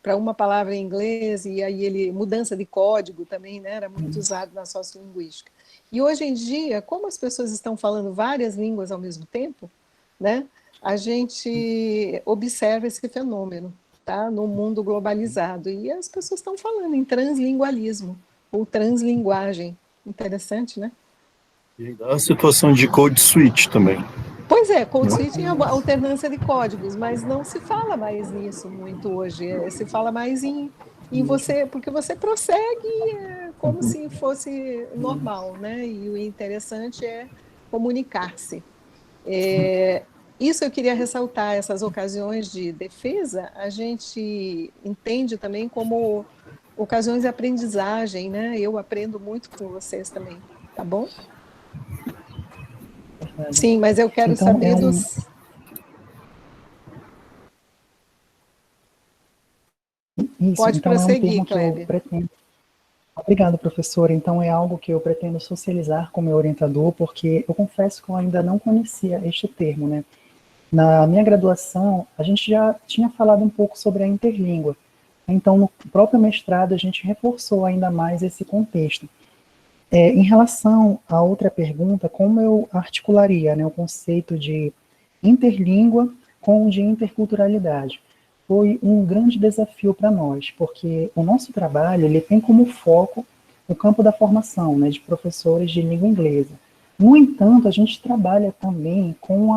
para uma palavra em inglês, e aí mudança de código também, né? Era muito usado na sociolinguística. E hoje em dia, como as pessoas estão falando várias línguas ao mesmo tempo, né? A gente observa esse fenômeno, tá? No mundo globalizado, e as pessoas estão falando em translingualismo, ou translinguagem. Interessante, né? E ainda a situação de code switch também. Pois é, code switching é uma alternância de códigos, mas não se fala mais nisso muito hoje. Se fala mais em você, porque você prossegue como se fosse normal, né? E o interessante é comunicar-se. Isso eu queria ressaltar, essas ocasiões de defesa, a gente entende também como ocasiões de aprendizagem, né? Eu aprendo muito com vocês também, tá bom? Sim, mas eu quero Então, saber dos... Isso, Pode então é um termo prosseguir, que eu Kleber. pretendo. Obrigado, professora. Então é algo que eu pretendo socializar com meu orientador, porque eu confesso que eu ainda não conhecia este termo, né? Na minha graduação, a gente já tinha falado um pouco sobre a interlíngua. Então, no próprio mestrado, a gente reforçou ainda mais esse contexto. Em relação à outra pergunta, como eu articularia, né, o conceito de interlíngua com o de interculturalidade? Foi um grande desafio para nós, porque o nosso trabalho ele tem como foco o campo da formação, né, de professores de língua inglesa. No entanto, a gente trabalha também com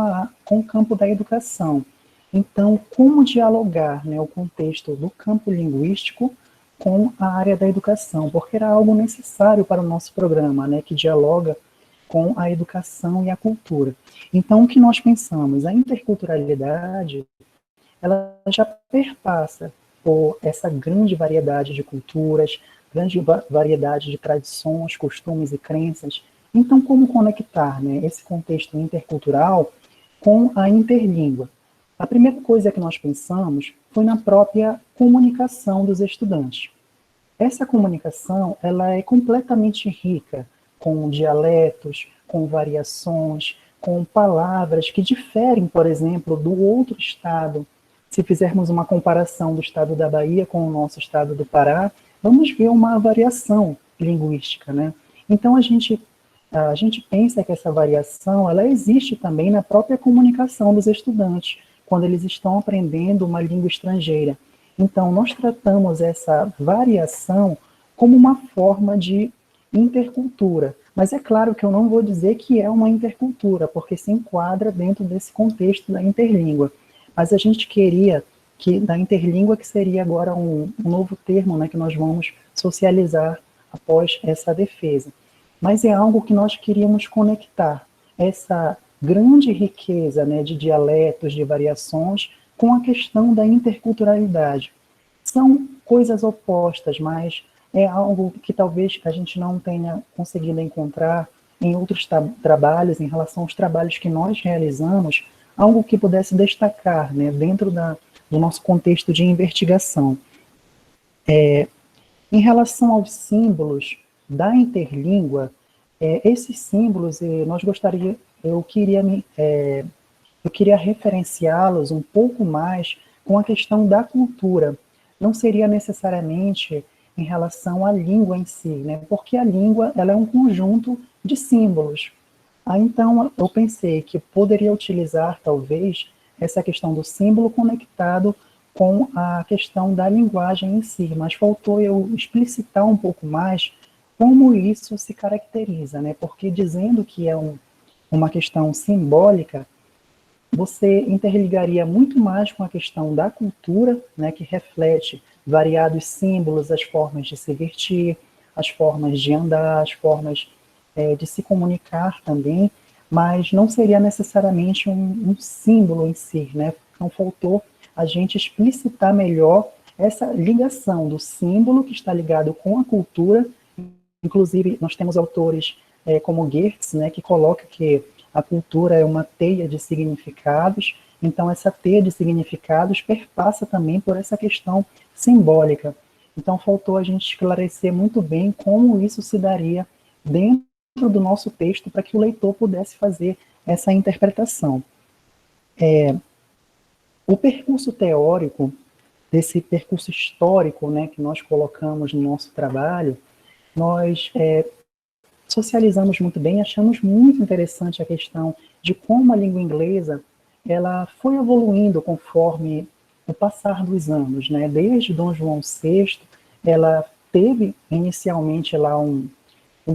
o campo da educação. Então, como dialogar, né, o contexto do campo linguístico com a área da educação, porque era algo necessário para o nosso programa, né, que dialoga com a educação e a cultura. Então, o que nós pensamos? A interculturalidade, ela já perpassa por essa grande variedade de culturas, grande variedade de tradições, costumes e crenças. Então, como conectar, né, esse contexto intercultural com a interlíngua? A primeira coisa que nós pensamos foi na própria comunicação dos estudantes. Essa comunicação, ela é completamente rica, com dialetos, com variações, com palavras que diferem, por exemplo, do outro estado. Se fizermos uma comparação do estado da Bahia com o nosso estado do Pará, vamos ver uma variação linguística, né? Então, a gente pensa que essa variação, ela existe também na própria comunicação dos estudantes, quando eles estão aprendendo uma língua estrangeira. Então, nós tratamos essa variação como uma forma de intercultura. Mas é claro que eu não vou dizer que é uma intercultura, porque se enquadra dentro desse contexto da interlíngua. Mas a gente queria que da interlíngua, que seria agora um novo termo, né, que nós vamos socializar após essa defesa. Mas é algo que nós queríamos conectar, essa grande riqueza, né, de dialetos, de variações, com a questão da interculturalidade. São coisas opostas, mas é algo que talvez a gente não tenha conseguido encontrar em outros trabalhos, em relação aos trabalhos que nós realizamos, algo que pudesse destacar, né, dentro do nosso contexto de investigação. Em relação aos símbolos da interlíngua, esses símbolos, eu queria referenciá-los um pouco mais com a questão da cultura. Não seria necessariamente em relação à língua em si, né? Porque a língua, ela é um conjunto de símbolos. Então, eu pensei que poderia utilizar, talvez, essa questão do símbolo conectado com a questão da linguagem em si, mas faltou eu explicitar um pouco mais como isso se caracteriza, né? Porque dizendo que é uma questão simbólica, você interligaria muito mais com a questão da cultura, né, que reflete variados símbolos, as formas de se vestir, as formas de andar, as formas de se comunicar também, mas não seria necessariamente um símbolo em si, né? Então faltou a gente explicitar melhor essa ligação do símbolo que está ligado com a cultura. Inclusive, nós temos autores como Geertz, né, que coloca que a cultura é uma teia de significados, então essa teia de significados perpassa também por essa questão simbólica. Então faltou a gente esclarecer muito bem como isso se daria dentro do nosso texto para que o leitor pudesse fazer essa interpretação. O percurso teórico, desse percurso histórico, né, que nós colocamos no nosso trabalho, nós socializamos muito bem, achamos muito interessante a questão de como a língua inglesa ela foi evoluindo conforme o passar dos anos, né? Desde Dom João VI, ela teve inicialmente lá um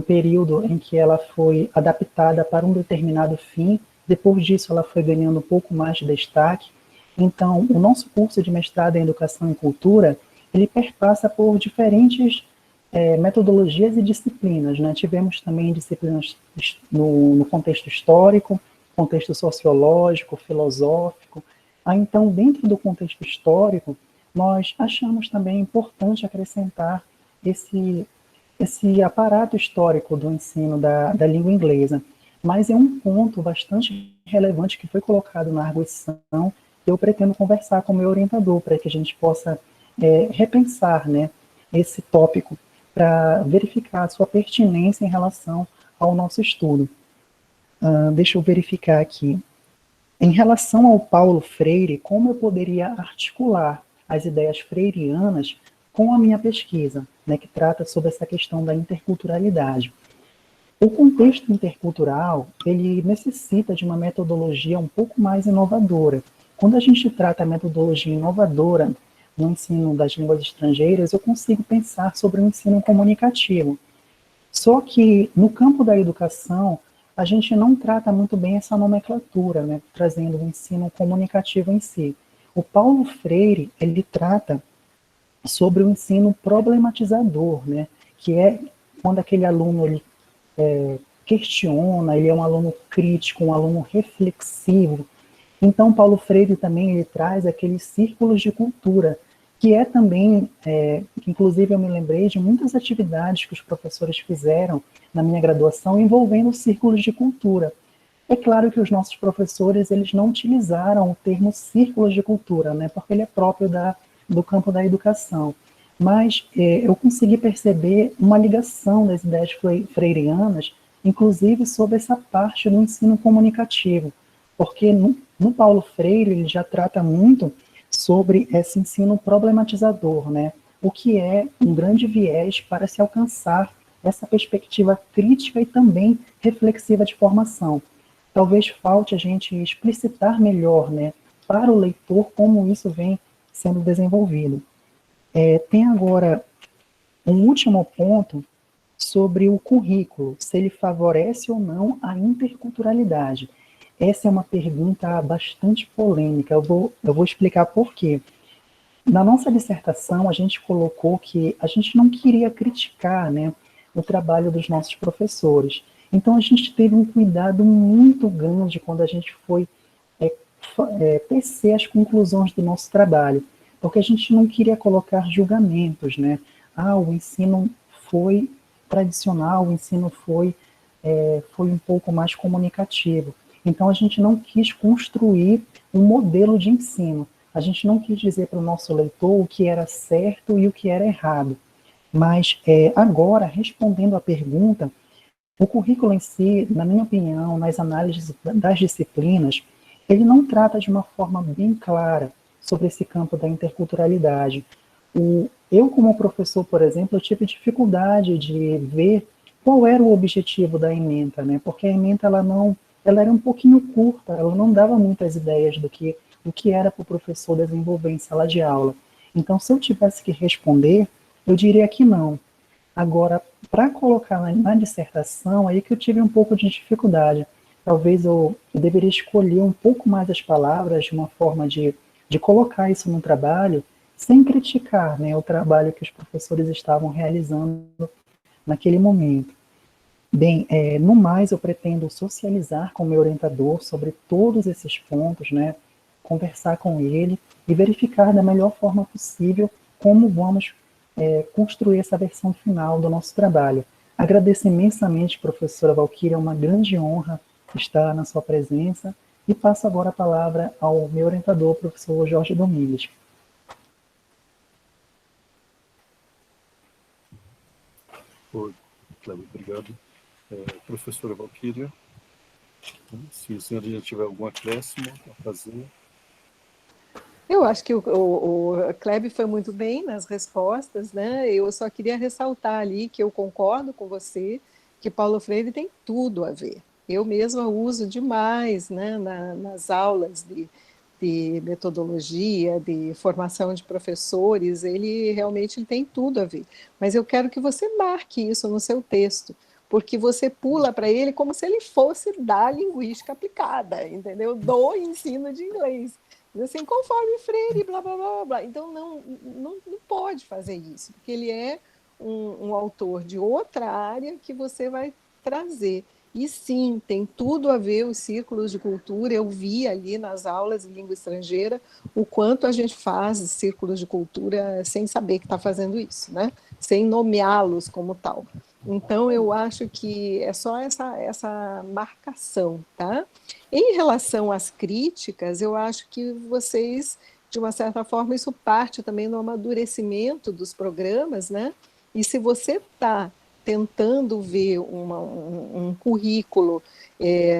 período em que ela foi adaptada para um determinado fim, Depois disso, ela foi ganhando um pouco mais de destaque. Então, o nosso curso de mestrado em Educação e Cultura, ele perpassa por diferentes metodologias e disciplinas, né? Tivemos também disciplinas no contexto histórico, contexto sociológico, filosófico. Então, dentro do contexto histórico, nós achamos também importante acrescentar esse aparato histórico do ensino da língua inglesa. Mas é um ponto bastante relevante que foi colocado na arguição que eu pretendo conversar com o meu orientador para que a gente possa repensar, né, esse tópico para verificar a sua pertinência em relação ao nosso estudo. Deixa eu verificar aqui. Em relação ao Paulo Freire, como eu poderia articular as ideias freirianas com a minha pesquisa, né, que trata sobre essa questão da interculturalidade? O contexto intercultural, ele necessita de uma metodologia um pouco mais inovadora. Quando a gente trata a metodologia inovadora no ensino das línguas estrangeiras, eu consigo pensar sobre o ensino comunicativo. Só que no campo da educação, a gente não trata muito bem essa nomenclatura, né, trazendo o ensino comunicativo em si. O Paulo Freire, ele trata sobre o ensino problematizador, né, que é quando aquele aluno ele questiona, ele é um aluno crítico, um aluno reflexivo. Então, Paulo Freire também ele traz aqueles círculos de cultura, que é também, inclusive eu me lembrei de muitas atividades que os professores fizeram na minha graduação envolvendo círculos de cultura. É claro que os nossos professores eles não utilizaram o termo círculos de cultura, né, porque ele é próprio do campo da educação. Mas eu consegui perceber uma ligação das ideias freirianas, inclusive sobre essa parte do ensino comunicativo, porque no Paulo Freire ele já trata muito sobre esse ensino problematizador, né? O que é um grande viés para se alcançar essa perspectiva crítica e também reflexiva de formação. Talvez falte a gente explicitar melhor, né, para o leitor como isso vem sendo desenvolvido. Tem agora um último ponto sobre o currículo, se ele favorece ou não a interculturalidade. Essa é uma pergunta bastante polêmica, eu vou explicar por quê. Na nossa dissertação, a gente colocou que a gente não queria criticar, né, o trabalho dos nossos professores. Então, a gente teve um cuidado muito grande quando a gente foi tecer as conclusões do nosso trabalho, porque a gente não queria colocar julgamentos, né? O ensino foi tradicional, o ensino foi um pouco mais comunicativo. Então, a gente não quis construir um modelo de ensino. A gente não quis dizer para o nosso leitor o que era certo e o que era errado. Mas, agora, respondendo à pergunta, o currículo em si, na minha opinião, nas análises das disciplinas, ele não trata de uma forma bem clara sobre esse campo da interculturalidade. Eu, como professor, por exemplo, eu tive dificuldade de ver qual era o objetivo da ementa, né? Porque a ementa ela era um pouquinho curta, ela não dava muitas ideias do que era para o professor desenvolver em sala de aula. Então, se eu tivesse que responder, eu diria que não. Agora, para colocar na dissertação, aí que eu tive um pouco de dificuldade. Talvez eu deveria escolher um pouco mais as palavras, de uma forma de colocar isso no trabalho, sem criticar, né, o trabalho que os professores estavam realizando naquele momento. Bem, no mais, eu pretendo socializar com o meu orientador sobre todos esses pontos, né, conversar com ele e verificar da melhor forma possível como vamos construir essa versão final do nosso trabalho. Agradeço imensamente, professora Valquíria, é uma grande honra estar na sua presença e passo agora a palavra ao meu orientador, professor Jorge Domingues. Oi, Cléber, obrigado. Professora Valquíria, se a senhora já tiver algum acréscimo a fazer. Eu acho que o Kleber foi muito bem nas respostas, né? Eu só queria ressaltar ali que eu concordo com você que Paulo Freire tem tudo a ver. Eu mesma uso demais, né, nas aulas de metodologia, de formação de professores, ele realmente tem tudo a ver. Mas eu quero que você marque isso no seu texto, porque você pula para ele como se ele fosse da linguística aplicada, entendeu? Do ensino de inglês. Assim, conforme Freire, blá, blá, blá, blá. Então, não pode fazer isso, porque ele é um autor de outra área que você vai trazer. E sim, tem tudo a ver os círculos de cultura. Eu vi ali nas aulas de língua estrangeira o quanto a gente faz círculos de cultura sem saber que está fazendo isso, né? Sem nomeá-los como tal. Então, eu acho que é só essa marcação, tá? Em relação às críticas, eu acho que vocês, de uma certa forma, isso parte também do amadurecimento dos programas, né? E se você está tentando ver um currículo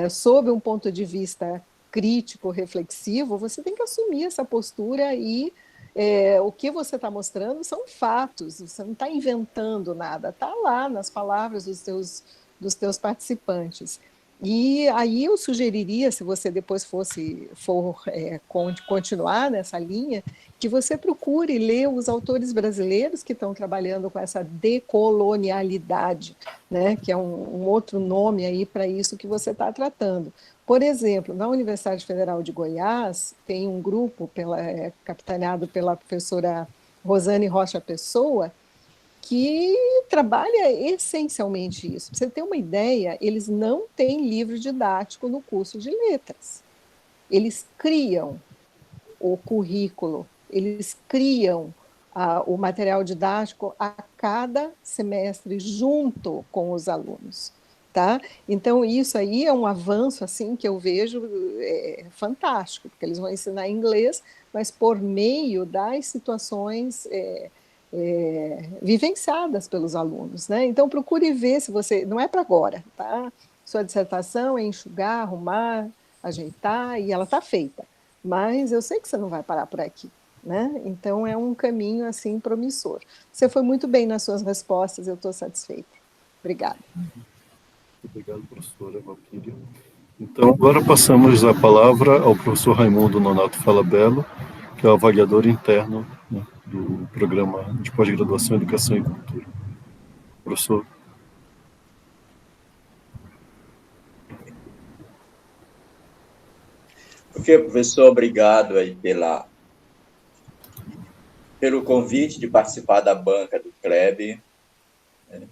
sob um ponto de vista crítico, reflexivo, você tem que assumir essa postura e o que você está mostrando são fatos, você não está inventando nada, está lá nas palavras dos teus participantes. E aí eu sugeriria, se você depois for continuar nessa linha, que você procure ler os autores brasileiros que estão trabalhando com essa decolonialidade, né, que é um outro nome aí para isso que você está tratando. Por exemplo, na Universidade Federal de Goiás, tem um grupo capitaneado pela professora Rosane Rocha Pessoa, que trabalha essencialmente isso. Para você ter uma ideia, eles não têm livro didático no curso de letras. Eles criam o currículo, eles criam o material didático a cada semestre junto com os alunos. Tá? Então, isso aí é um avanço assim, que eu vejo fantástico, porque eles vão ensinar inglês, mas por meio das situações vivenciadas pelos alunos, né? Então procure ver se você, não é para agora, tá? Sua dissertação é enxugar, arrumar, ajeitar e ela está feita, mas eu sei que você não vai parar por aqui, né? Então é um caminho assim promissor. Você foi muito bem nas suas respostas, eu estou satisfeita. Obrigada. Obrigado, professora Valquíria. Então, agora passamos a palavra ao professor Raimundo Nonato Falabella, que é o avaliador interno, né, do programa de pós-graduação em Educação e Cultura. Professor. Ok, professor, obrigado aí pelo convite de participar da banca do CLEB, né,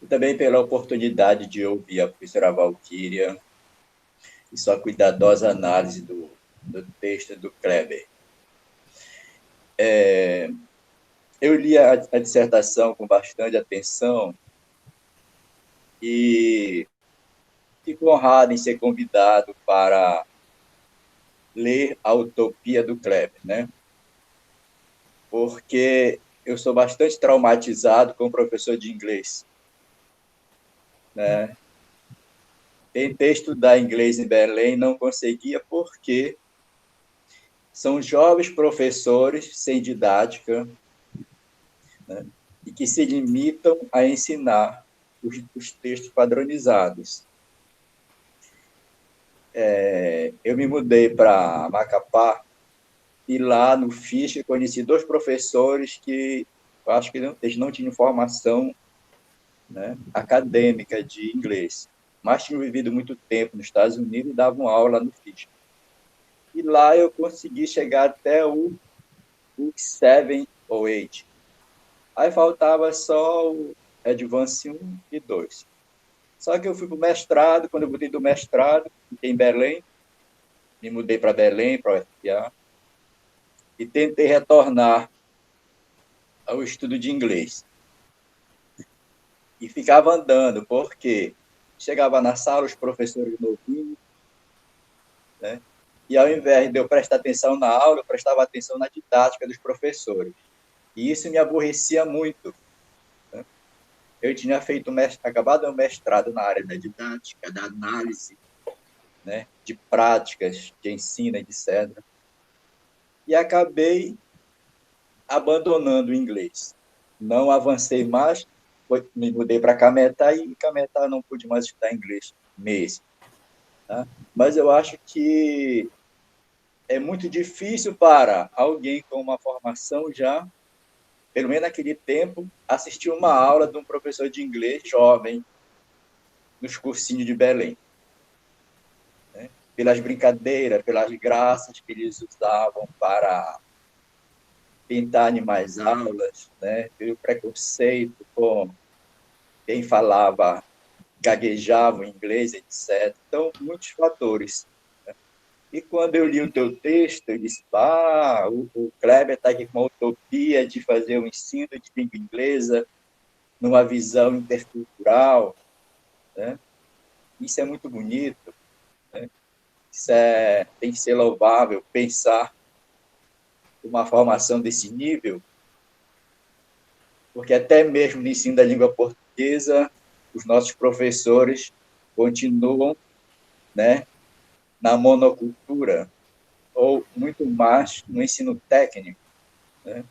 e também pela oportunidade de ouvir a professora Valquíria e sua cuidadosa análise do texto do Kleber. Eu li a dissertação com bastante atenção e fico honrado em ser convidado para ler a Utopia do Kleber, né? Porque eu sou bastante traumatizado com o professor de inglês, né? Tentei estudar inglês em Belém, não conseguia porque são jovens professores sem didática, né, e que se limitam a ensinar os textos padronizados. Eu me mudei para Macapá e lá no FISC conheci 2 professores que eu acho que eles não tinham formação, né, acadêmica de inglês, mas tinham vivido muito tempo nos Estados Unidos e davam aula no FISC. E lá eu consegui chegar até o 7 ou 8. Aí faltava só o Advance 1 e 2. Só que eu fui para o mestrado, quando eu mudei do mestrado, fiquei em Belém, me mudei para Belém, para o UFPA, e tentei retornar ao estudo de inglês. E ficava andando, porque chegava na sala os professores novinhos, né? E ao invés de eu prestar atenção na aula, eu prestava atenção na didática dos professores. E isso me aborrecia muito. Né? Eu tinha acabado o mestrado na área da didática, da análise, né, de práticas de ensino, etc. E acabei abandonando o inglês. Não avancei mais, me mudei para Cametá e em Cametá não pude mais estudar inglês mesmo. Tá? Mas eu acho que é muito difícil para alguém com uma formação já, pelo menos naquele tempo, assistir uma aula de um professor de inglês jovem, nos cursinhos de Belém, né? Pelas brincadeiras, pelas graças que eles usavam para pintar animais aulas, né? Pelo preconceito com quem falava, gaguejava em inglês, etc. Então, muitos fatores. E quando eu li o teu texto, eu disse, o Kleber está aqui com a utopia de fazer o ensino de língua inglesa numa visão intercultural, né? Isso é muito bonito, né? Tem que ser louvável pensar uma formação desse nível, porque até mesmo no ensino da língua portuguesa, os nossos professores continuam, né, na monocultura, ou muito mais no ensino técnico, né?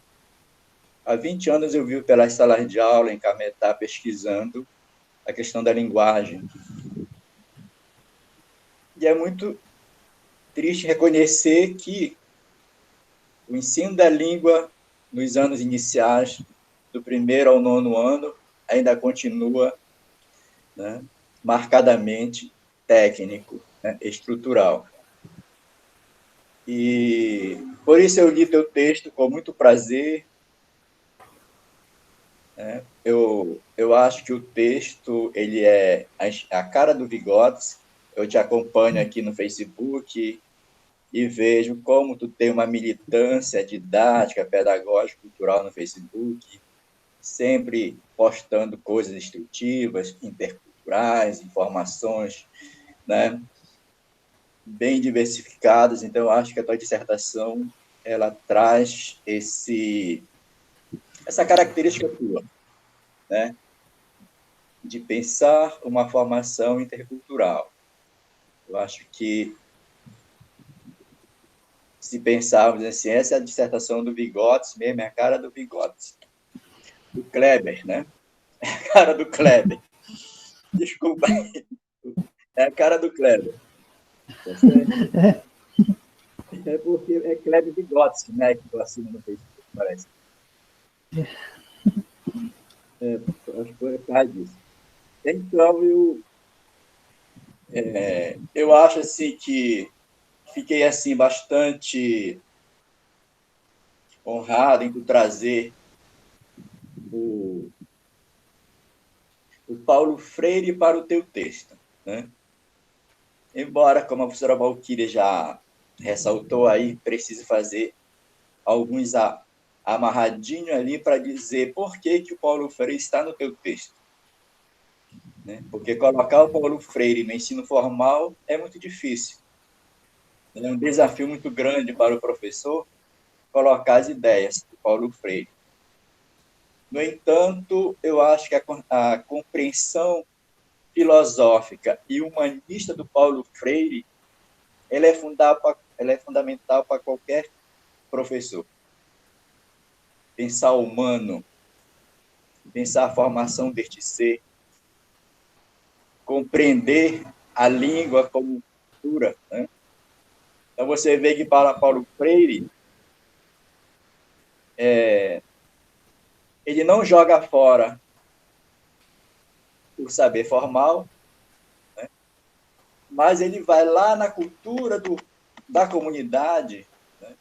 Há 20 anos eu vivo pelas salas de aula em Cametá pesquisando a questão da linguagem. E é muito triste reconhecer que o ensino da língua nos anos iniciais, do 1º ao 9º ano, ainda continua, né, marcadamente técnico, né, estrutural. E por isso eu li teu texto com muito prazer. Eu acho que o texto ele é a cara do Vygotsky. Eu te acompanho aqui no Facebook e vejo como tu tem uma militância didática, pedagógica, cultural no Facebook, sempre postando coisas instrutivas, interculturais, informações, né, bem diversificadas. Então, eu acho que a tua dissertação ela traz essa característica tua, né, de pensar uma formação intercultural. Eu acho que, se pensarmos assim, essa é a dissertação do Vygotsky mesmo, é a cara do Vygotsky. Do Kleber, né? É a cara do Kleber. Desculpa. É a cara do Kleber. É porque é Kleber Vygotsky, né? Que eu assino no Facebook, parece. Acho que foi por causa disso. Então, eu acho assim que fiquei assim bastante honrado em trazer o Paulo Freire para o teu texto, né? Embora, como a professora Valquíria já ressaltou aí, precise fazer alguns amarradinhos ali para dizer por que o Paulo Freire está no teu texto, né? Porque colocar o Paulo Freire no ensino formal é muito difícil. É um desafio muito grande para o professor colocar as ideias do Paulo Freire. No entanto, eu acho que a compreensão filosófica e humanista do Paulo Freire ela é fundamental para qualquer professor. Pensar o humano, pensar a formação deste ser, compreender a língua como cultura, né? Então, você vê que para Paulo Freire, ele não joga fora o saber formal, né? Mas ele vai lá na cultura da comunidade, né?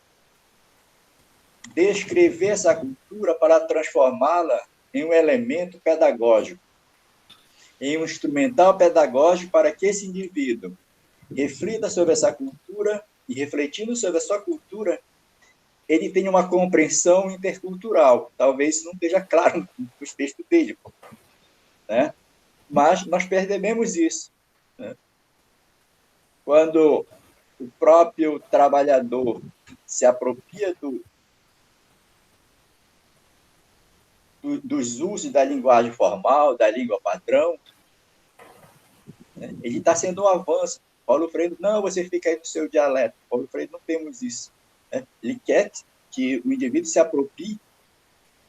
Descrever essa cultura para transformá-la em um elemento pedagógico, em um instrumental pedagógico para que esse indivíduo reflita sobre essa cultura e, refletindo sobre a sua cultura, ele tenha uma compreensão intercultural. Talvez isso não esteja claro nos textos dele, né? Mas nós percebemos isso, né? Quando o próprio trabalhador se apropria dos usos da linguagem formal, da língua padrão, né? Ele está sendo um avanço. Paulo Freire, não, você fica aí no seu dialeto. Paulo Freire, não temos isso, né? Ele quer que o indivíduo se aproprie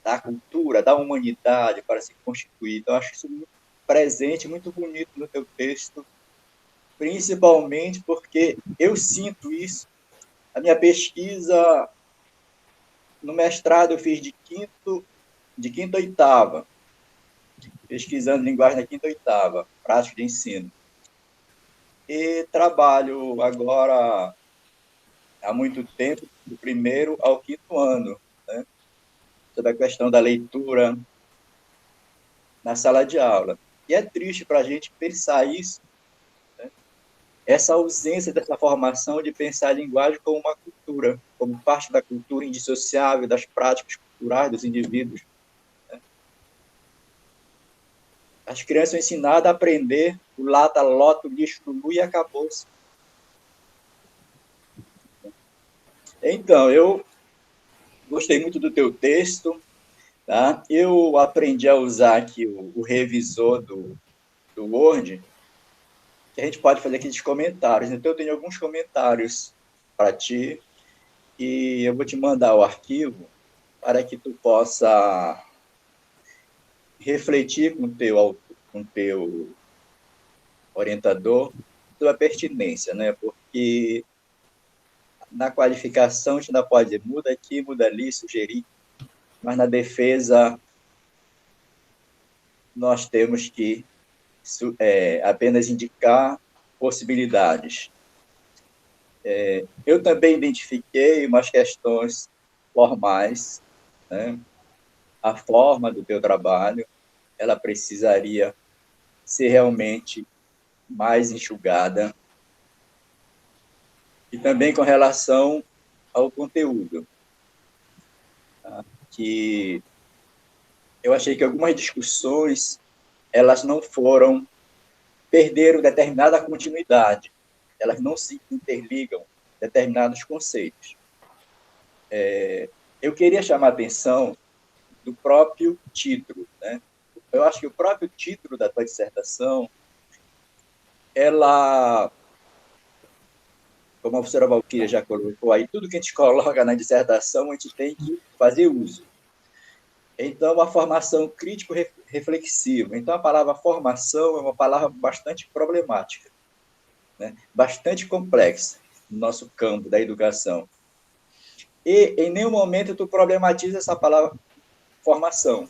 da cultura, da humanidade para se constituir. Então, eu acho isso muito presente, muito bonito no teu texto, principalmente porque eu sinto isso. A minha pesquisa no mestrado eu fiz de quinta a oitava. pesquisando linguagem na quinta e oitava, prática de ensino. E trabalho agora há muito tempo, do primeiro ao quinto ano, né, sobre a questão da leitura na sala de aula. E é triste para a gente pensar isso, né, essa ausência dessa formação de pensar a linguagem como uma cultura, como parte da cultura indissociável das práticas culturais dos indivíduos. As crianças são ensinadas a aprender o lata, lota, o lixo, o lu e acabou-se. Então, eu gostei muito do teu texto, tá? Eu aprendi a usar aqui o revisor do Word, que a gente pode fazer aqui de comentários. Então, eu tenho alguns comentários para ti, e eu vou te mandar o arquivo para que tu possa refletir com teu orientador sobre a pertinência, né? Porque na qualificação a gente ainda pode dizer, muda aqui, muda ali, sugerir, mas na defesa nós temos que apenas indicar possibilidades. Eu também identifiquei umas questões formais, né? A forma do teu trabalho, ela precisaria ser realmente mais enxugada, e também com relação ao conteúdo, tá? Que eu achei que algumas discussões elas não perderam determinada continuidade, elas não se interligam determinados conceitos. Eu queria chamar a atenção do próprio título, né? Eu acho que o próprio título da tua dissertação, ela, como a professora Valquíria já colocou aí, tudo que a gente coloca na dissertação, a gente tem que fazer uso. Então, a formação crítico-reflexiva. Então, a palavra formação é uma palavra bastante problemática, né? Bastante complexa no nosso campo da educação. E, em nenhum momento, tu problematiza essa palavra formação.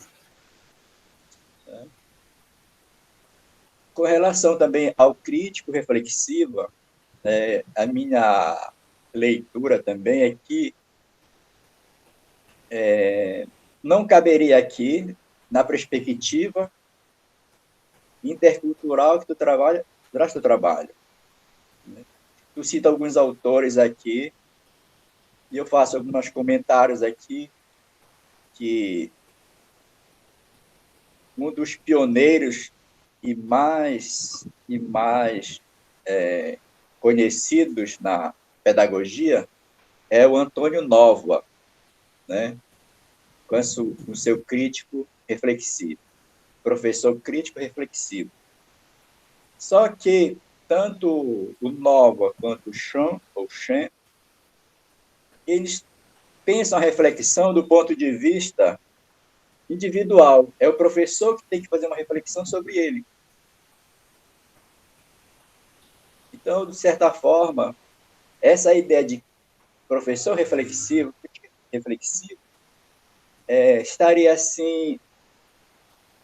Com relação também ao crítico-reflexivo, a minha leitura também é que não caberia aqui, na perspectiva intercultural que tu trabalha, traz teu trabalho. Tu cita alguns autores aqui, e eu faço alguns comentários aqui, que um dos pioneiros e mais conhecidos na pedagogia é o Antônio Nóvoa, né? Com o seu crítico reflexivo, professor crítico reflexivo. Só que tanto o Nóvoa quanto o Shen, eles pensam a reflexão do ponto de vista individual. É o professor que tem que fazer uma reflexão sobre ele. Então, de certa forma, essa ideia de professor reflexivo, estaria assim,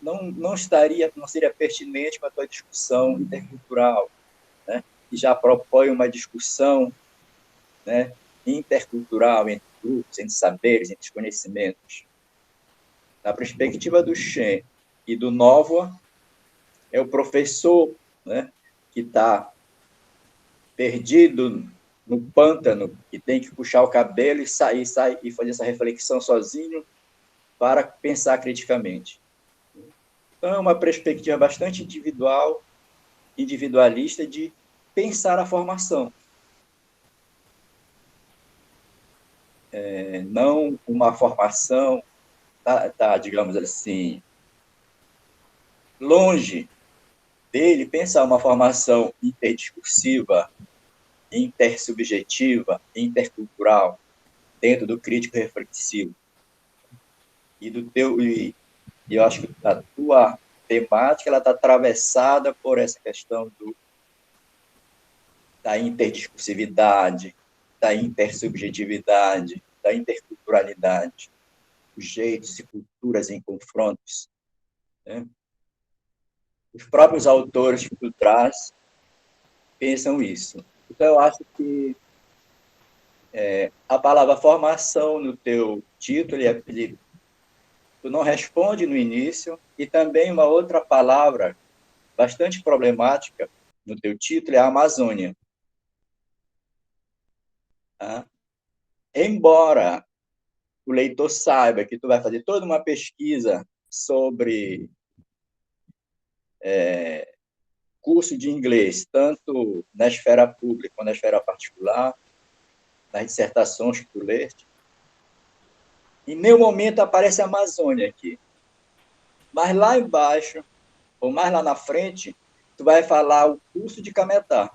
não seria pertinente com a tua discussão intercultural, né? Que já propõe uma discussão, né, intercultural entre grupos, entre saberes, entre conhecimentos. Na perspectiva do Shen e do Nóvoa, é o professor, né, que está perdido no pântano e tem que puxar o cabelo e sair e fazer essa reflexão sozinho para pensar criticamente. Então, é uma perspectiva bastante individualista de pensar a formação. Não uma formação, digamos assim, longe dele pensar uma formação interdiscursiva, intersubjetiva, intercultural, dentro do crítico reflexivo. E eu acho que a tua temática ela está atravessada por essa questão da interdiscursividade, da intersubjetividade, da interculturalidade, os jeitos e culturas em confrontos, né? os próprios autores que tu traz pensam isso. Então, eu acho que a palavra formação no teu título, tu não responde no início, e também uma outra palavra bastante problemática no teu título é a Amazônia. Tá? Embora o leitor saiba que tu vai fazer toda uma pesquisa sobre curso de inglês, tanto na esfera pública quanto na esfera particular, nas dissertações que tu leste, em nenhum momento aparece a Amazônia aqui. Mas lá embaixo, ou mais lá na frente, tu vai falar o curso de Cametá.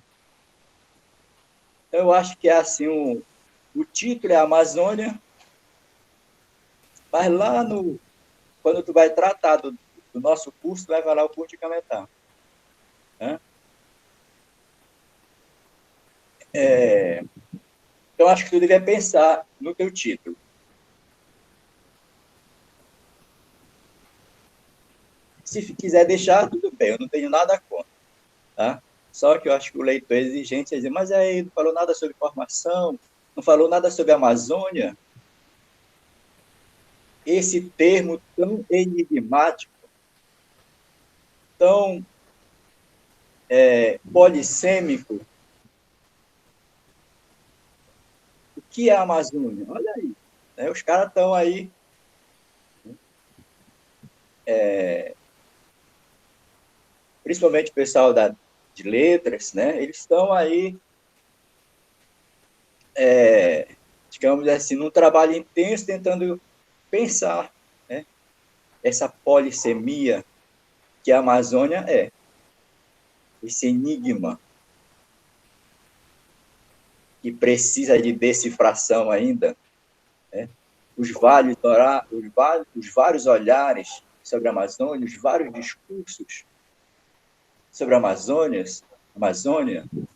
Então, eu acho que é assim, o título é Amazônia, mas lá quando tu vai tratar do nosso curso, tu vai falar o curso de Cametá. Né? Então, acho que tu devia pensar no teu título. Se quiser deixar, tudo bem, eu não tenho nada contra. Tá? Só que eu acho que o leitor é exigente, dizer, mas aí não falou nada sobre formação, não falou nada sobre a Amazônia. Esse termo tão enigmático, tão polissêmico. O que é a Amazônia? Olha aí. Né? Os caras estão aí principalmente o pessoal de letras, né? Eles estão aí digamos assim, num trabalho intenso tentando pensar, né? Essa polissemia que a Amazônia é, esse enigma que precisa de decifração ainda, né? Os vários olhares sobre a Amazônia, os vários discursos sobre a Amazônia,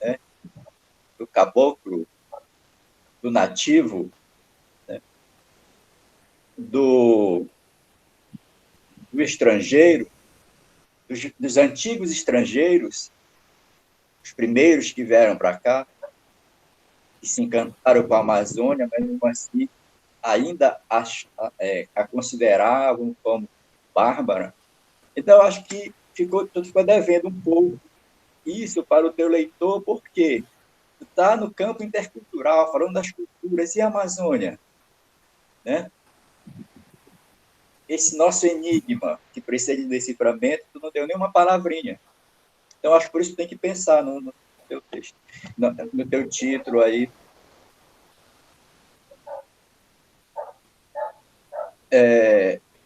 né? Do caboclo, do nativo, né? do estrangeiro, dos antigos estrangeiros, os primeiros que vieram para cá, que se encantaram com a Amazônia, mas mesmo assim ainda a consideravam como bárbara. Então, acho que tu ficou devendo um pouco isso para o teu leitor, porque tu está no campo intercultural, falando das culturas, e a Amazônia? Né? Esse nosso enigma, que precisa de deciframento, tu não deu nenhuma palavrinha. Então, acho que por isso que tem que pensar no teu texto, no teu título aí.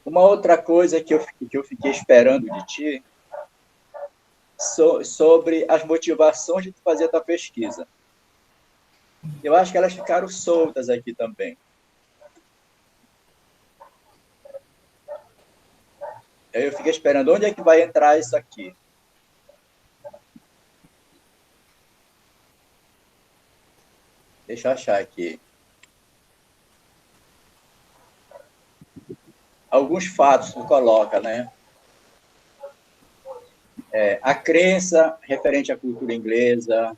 Uma outra coisa que eu fiquei esperando de ti sobre as motivações de fazer a tua pesquisa. Eu acho que elas ficaram soltas aqui também. Eu fiquei esperando onde é que vai entrar isso aqui. Deixa eu achar aqui. Alguns fatos que coloca, né? A crença referente à cultura inglesa,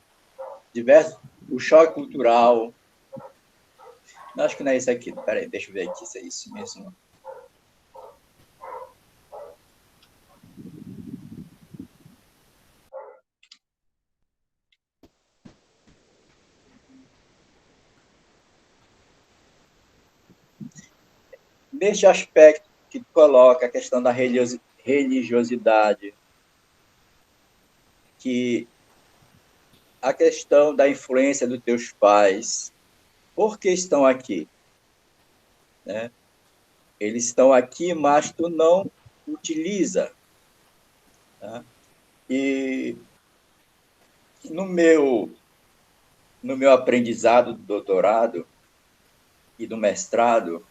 o choque cultural. Não, acho que não é isso aqui. Peraí, deixa eu ver aqui se é isso mesmo. Neste aspecto que coloca a questão da religiosidade, que a questão da influência dos teus pais, por que estão aqui? Né? Eles estão aqui, mas tu não utiliza. Tá? E no meu aprendizado do doutorado e do mestrado,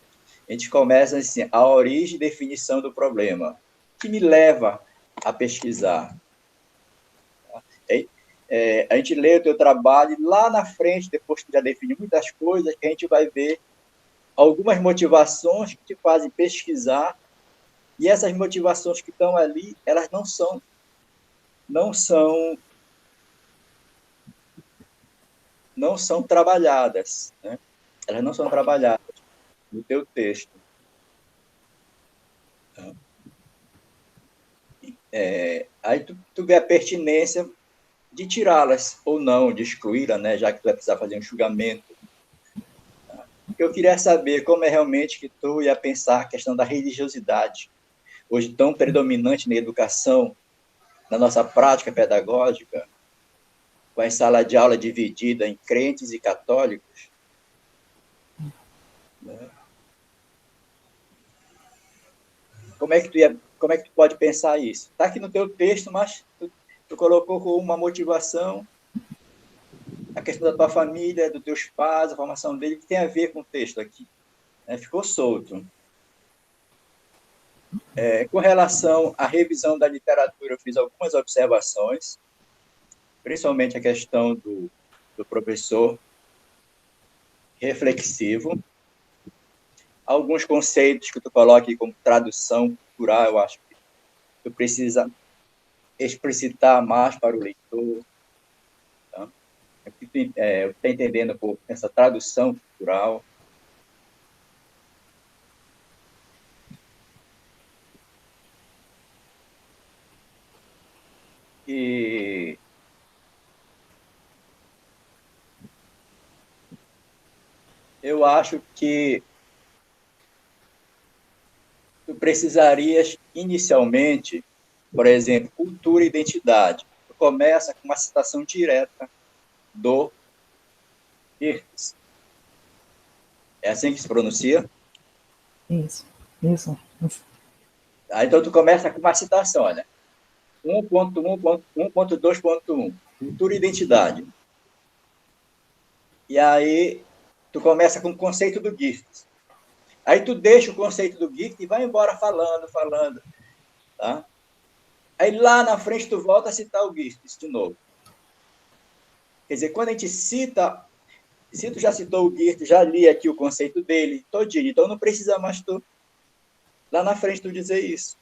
a gente começa assim, a origem e definição do problema, que me leva a pesquisar. A gente lê o teu trabalho e lá na frente, depois que já define muitas coisas, que a gente vai ver algumas motivações que te fazem pesquisar, e essas motivações que estão ali, elas não são não são trabalhadas, né? Elas não são trabalhadas no teu texto. Aí tu vê a pertinência de tirá-las ou não, de excluí-las, né? Já que tu vai precisar fazer um julgamento. Eu queria saber como é realmente que tu ia pensar a questão da religiosidade, hoje tão predominante na educação, na nossa prática pedagógica, com a sala de aula dividida em crentes e católicos, né? Como é que tu pode pensar isso? Está aqui no teu texto, mas tu colocou com uma motivação a questão da tua família, dos teus pais, a formação dele, que tem a ver com o texto aqui, né? Ficou solto. Com relação à revisão da literatura, eu fiz algumas observações, principalmente a questão do professor reflexivo. Alguns conceitos que tu coloca aqui como tradução cultural, eu acho que tu precisa explicitar mais para o leitor. Tá? Eu estou entendendo por essa tradução cultural. E eu acho que tu precisarias, inicialmente, por exemplo, cultura e identidade. Tu começa com uma citação direta do Hirtz. É assim que se pronuncia? Isso. Então, tu começa com uma citação, olha. 1.1.2.1, cultura e identidade. E aí, tu começa com o conceito do Gift. Aí tu deixa o conceito do Gift e vai embora falando. Tá? Aí lá na frente tu volta a citar o Gift de novo. Quer dizer, quando a gente cita, se tu já citou o Gift, já li aqui o conceito dele, todinho, então não precisa mais tu, lá na frente, tu dizer isso.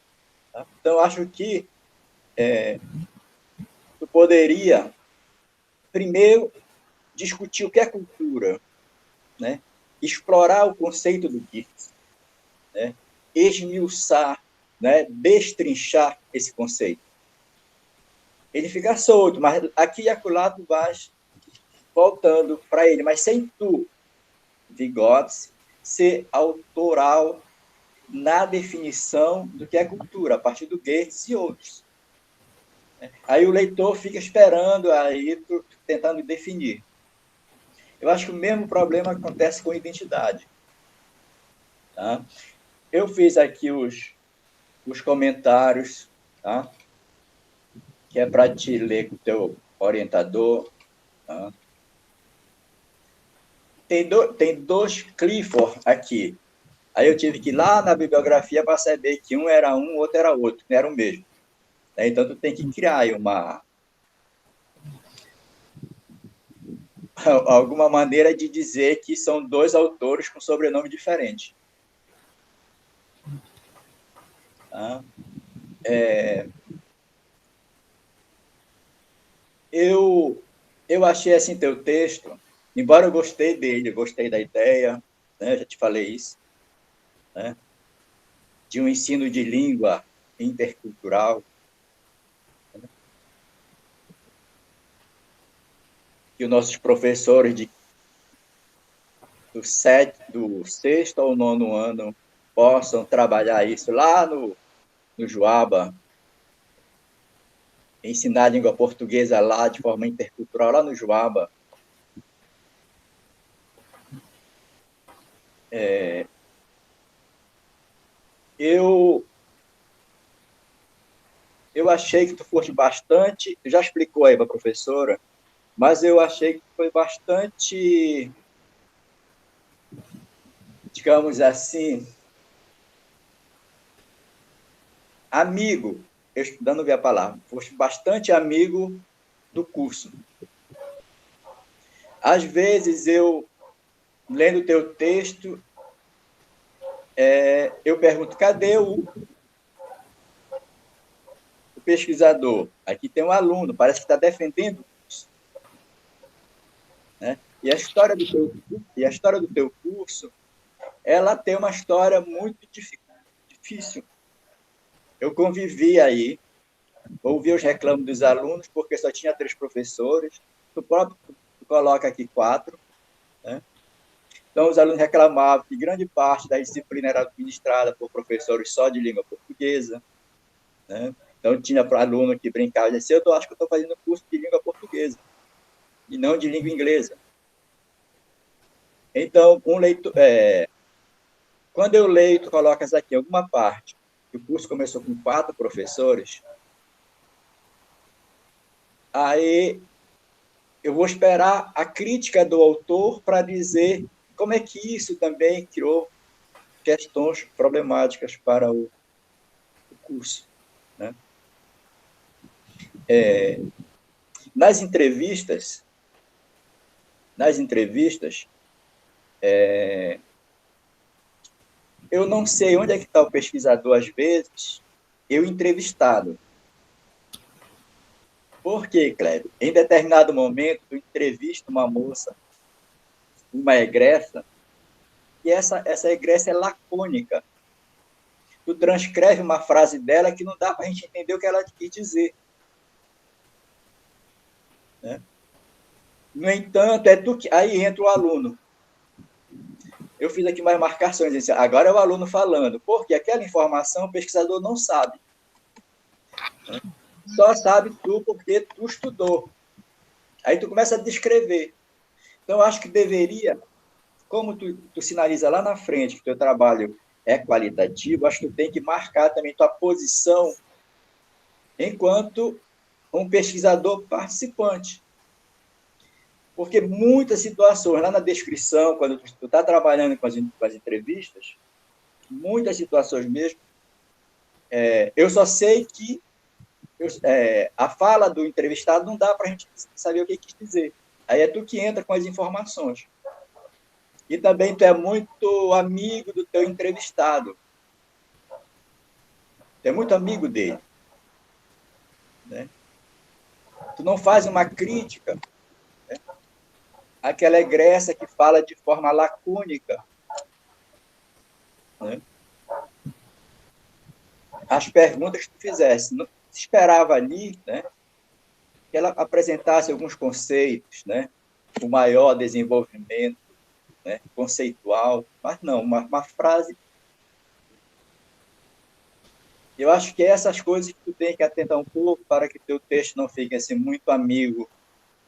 Tá? Então, acho que tu poderia, primeiro, discutir o que é cultura, né? Explorar o conceito do Gift, né? Esmiuçar, né? Destrinchar esse conceito. Ele fica solto, mas aqui e acolá tu vais voltando para ele, mas sem tu, Vygotsky, ser autoral na definição do que é cultura, a partir do Goethe e outros. Aí o leitor fica esperando, aí tu tentando definir. Eu acho que o mesmo problema acontece com identidade. Tá? Eu fiz aqui os comentários, tá? Que é para te ler com o teu orientador. Tá? Tem dois Clifford aqui. Aí eu tive que ir lá na bibliografia para saber que um era um, o outro era outro, não era o mesmo. Então, tu tem que criar aí alguma maneira de dizer que são dois autores com sobrenome diferente. Tá? Eu achei assim teu texto, embora eu gostei dele, gostei da ideia, né? Já te falei isso, né? De um ensino de língua intercultural, né? Que os nossos professores do sexto ao nono ano possam trabalhar isso lá no Joaba, ensinar a língua portuguesa lá de forma intercultural, lá no Joaba. Eu achei que tu foste bastante, já explicou aí para a professora, mas eu achei que foi bastante, digamos assim, amigo, eu estudando ver a palavra, foste bastante amigo do curso. Às vezes eu, lendo o teu texto, eu pergunto, cadê o pesquisador, aqui tem um aluno, parece que está defendendo isso, né? E a história do teu curso, ela tem uma história muito difícil. Eu convivi aí, ouvi os reclamos dos alunos, porque só tinha 3 professores, tu coloca aqui 4, né? Então, os alunos reclamavam que grande parte da disciplina era administrada por professores só de língua portuguesa, né? Então, tinha aluno que brincava e dizia, eu acho que eu estou fazendo curso de língua portuguesa, e não de língua inglesa. Então, quando eu leio, tu colocas aqui alguma parte, que o curso começou com 4 professores, aí eu vou esperar a crítica do autor para dizer como é que isso também criou questões problemáticas para o curso, né? Nas entrevistas, eu não sei onde é que está o pesquisador, às vezes, eu entrevistado. Por quê, Kleber? Em determinado momento, eu entrevisto uma moça, uma egressa, e essa egressa é lacônica. Tu transcreve uma frase dela que não dá para a gente entender o que ela quis dizer, né? No entanto, aí entra o aluno. Eu fiz aqui mais marcações, agora é o aluno falando, porque aquela informação o pesquisador não sabe, né? Só sabe tu porque tu estudou. Aí tu começa a descrever. Então, eu acho que deveria, como tu sinaliza lá na frente que o teu trabalho é qualitativo, acho que tu tem que marcar também tua posição enquanto um pesquisador participante. Porque muitas situações, lá na descrição, quando tu está trabalhando com as entrevistas, muitas situações mesmo, eu só sei que a fala do entrevistado não dá para a gente saber o que quis dizer. Aí é tu que entra com as informações. E também tu é muito amigo do teu entrevistado. Tu é muito amigo dele, né? Tu não faz uma crítica, né? Aquela egressa que fala de forma lacônica, né? As perguntas que tu fizesse, não se esperava ali, né, que ela apresentasse alguns conceitos, né, o maior desenvolvimento, né, conceitual, mas não, uma frase. Eu acho que essas coisas que tu tem que atentar um pouco para que teu texto não fique assim muito amigo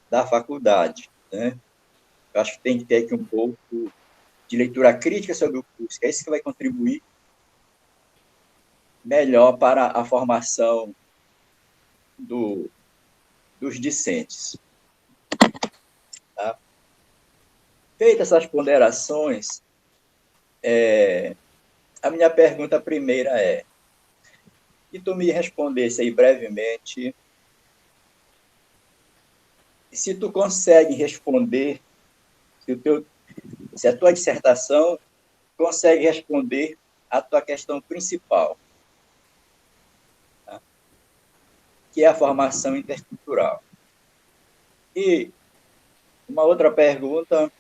da faculdade, né? Eu acho que tem que ter aqui um pouco de leitura crítica sobre o curso, que é isso que vai contribuir melhor para a formação dos discentes. Tá? Feitas essas ponderações, a minha pergunta primeira é, que tu me respondesse aí brevemente, se tu consegue responder, se a tua dissertação consegue responder a tua questão principal, tá? Que é a formação intercultural. E uma outra pergunta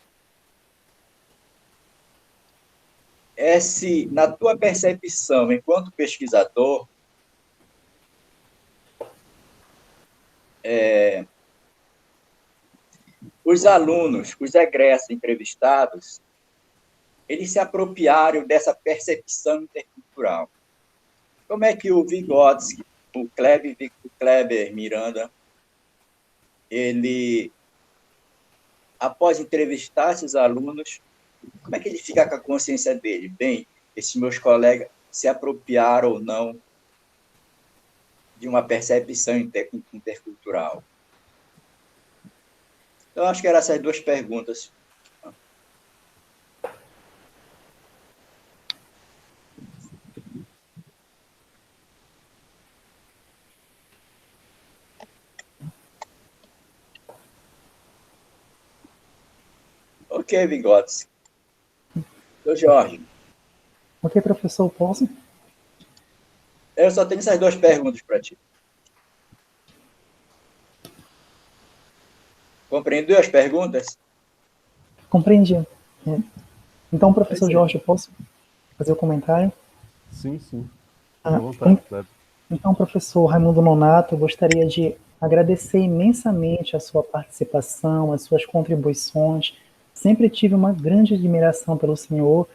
é se, na tua percepção, enquanto pesquisador, os alunos, os egressos entrevistados, eles se apropriaram dessa percepção intercultural. Como é que o Vygotsky, o Kleber Miranda, ele, após entrevistar esses alunos, como é que ele fica com a consciência dele? Bem, esses meus colegas se apropriaram ou não de uma percepção intercultural? Então, acho que eram essas duas perguntas. Ok, Vygotsky. Seu Jorge. Ok, professor, posso? Eu só tenho essas duas perguntas para ti. Compreendeu as perguntas? Compreendi. Então, professor sim. Jorge, eu posso fazer o comentário? Sim, sim. Ah, À vontade, claro. Então, professor Raimundo Nonato, eu gostaria de agradecer imensamente a sua participação, as suas contribuições. Sempre tive uma grande admiração pelo senhor,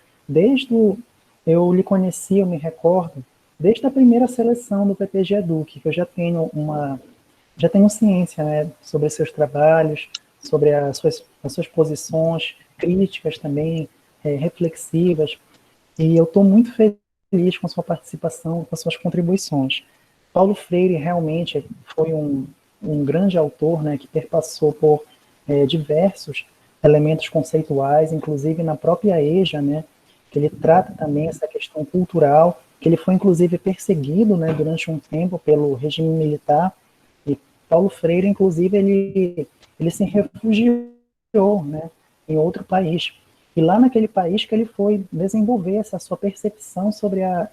eu lhe conheci, eu me recordo, desde a primeira seleção do PPG Eduque, que eu já tenho ciência, né, sobre seus trabalhos, sobre as suas posições críticas também, reflexivas, e eu estou muito feliz com a sua participação, com as suas contribuições. Paulo Freire realmente foi um grande autor, né, que perpassou por diversos elementos conceituais, inclusive na própria EJA, né, que ele trata também essa questão cultural, que ele foi inclusive perseguido, né, durante um tempo pelo regime militar, e Paulo Freire, inclusive, ele se refugiou, né, em outro país. E lá naquele país que ele foi desenvolver essa sua percepção sobre a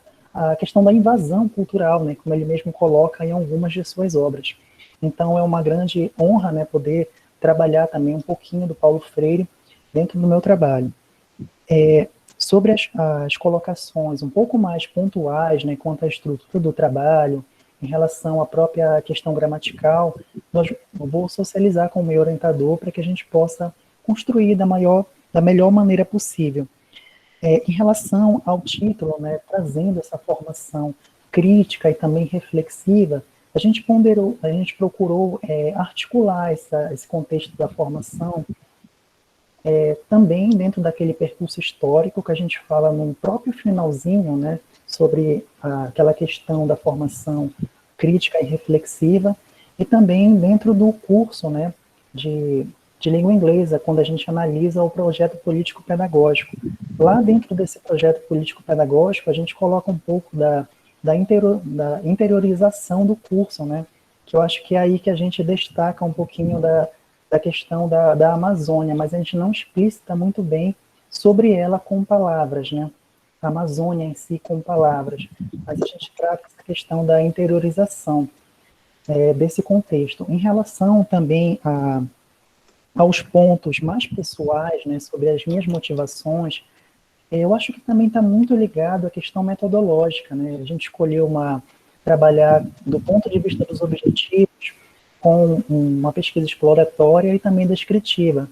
questão da invasão cultural, né, como ele mesmo coloca em algumas de suas obras. Então é uma grande honra, né, poder trabalhar também um pouquinho do Paulo Freire dentro do meu trabalho. Sobre as colocações um pouco mais pontuais, né, quanto à estrutura do trabalho, em relação à própria questão gramatical, eu vou socializar com o meu orientador para que a gente possa construir da melhor maneira possível. Em relação ao título, né, trazendo essa formação crítica e também reflexiva, a gente procurou articular esse contexto da formação também dentro daquele percurso histórico que a gente fala no próprio finalzinho, né, sobre aquela questão da formação crítica e reflexiva, e também dentro do curso, né, de língua inglesa, quando a gente analisa o projeto político-pedagógico. Lá dentro desse projeto político-pedagógico, a gente coloca um pouco da interiorização do curso, né, que eu acho que é aí que a gente destaca um pouquinho da questão da Amazônia, mas a gente não explicita muito bem sobre ela com palavras, né? A Amazônia em si com palavras, mas a gente trata essa questão da interiorização desse contexto. Em relação também aos pontos mais pessoais, né, sobre as minhas motivações, eu acho que também está muito ligado à questão metodológica, né? A gente escolheu trabalhar do ponto de vista dos objetivos, com uma pesquisa exploratória e também descritiva,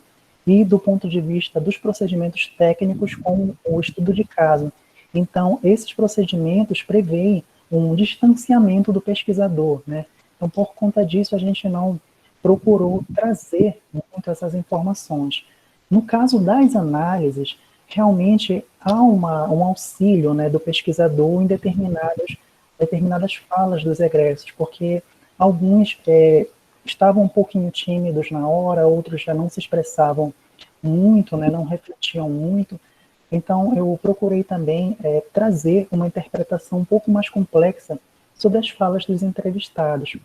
e do ponto de vista dos procedimentos técnicos com o estudo de caso. Então, esses procedimentos prevêem um distanciamento do pesquisador, né? Então, por conta disso, a gente não procurou trazer muito essas informações. No caso das análises, realmente há um auxílio, né, do pesquisador em determinadas falas dos egressos, porque alguns estavam um pouquinho tímidos na hora, outros já não se expressavam muito, né, não refletiam muito. Então, eu procurei também trazer uma interpretação um pouco mais complexa sobre as falas dos entrevistados.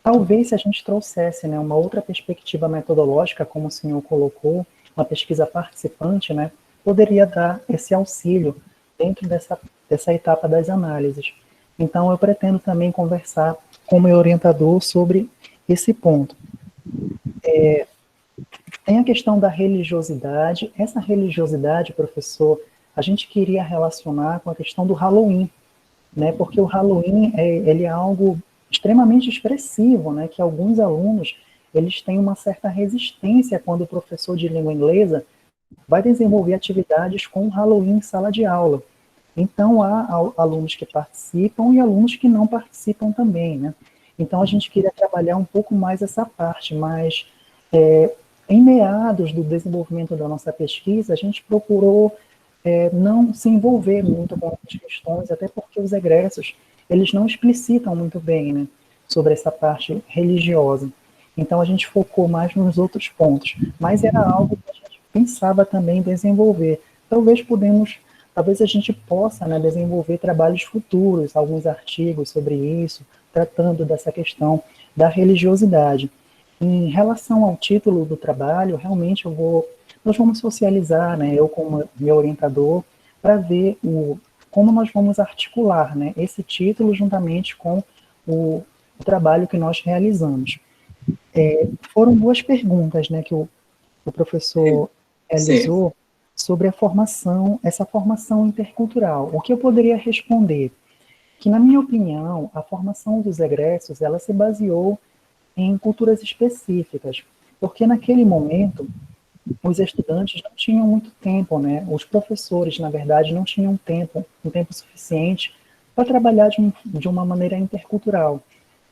Talvez se a gente trouxesse, né, uma outra perspectiva metodológica, como o senhor colocou, uma pesquisa participante, né, poderia dar esse auxílio dentro dessa etapa das análises. Então, eu pretendo também conversar com o meu orientador sobre esse ponto. Tem a questão da religiosidade. Essa religiosidade, professor, a gente queria relacionar com a questão do Halloween, né? Porque o Halloween ele é algo extremamente expressivo, né? Que alguns alunos eles têm uma certa resistência quando o professor de língua inglesa vai desenvolver atividades com o Halloween em sala de aula. Então, há alunos que participam e alunos que não participam também, né? Então, a gente queria trabalhar um pouco mais essa parte, mas em meados do desenvolvimento da nossa pesquisa, a gente procurou não se envolver muito com essas questões, até porque os egressos, eles não explicitam muito bem, né, sobre essa parte religiosa. Então, a gente focou mais nos outros pontos, mas era algo que a gente pensava também desenvolver. Talvez a gente possa, né, desenvolver trabalhos futuros, alguns artigos sobre isso, tratando dessa questão da religiosidade. Em relação ao título do trabalho, realmente nós vamos socializar, né, eu como meu orientador, para ver como nós vamos articular, né, esse título juntamente com o trabalho que nós realizamos. Foram duas perguntas, né, que o professor realizou sobre a formação, essa formação intercultural. O que eu poderia responder? Que, na minha opinião, a formação dos egressos, ela se baseou em culturas específicas, porque naquele momento os estudantes não tinham muito tempo, né? Os professores, na verdade, não tinham um tempo suficiente para trabalhar de uma maneira intercultural.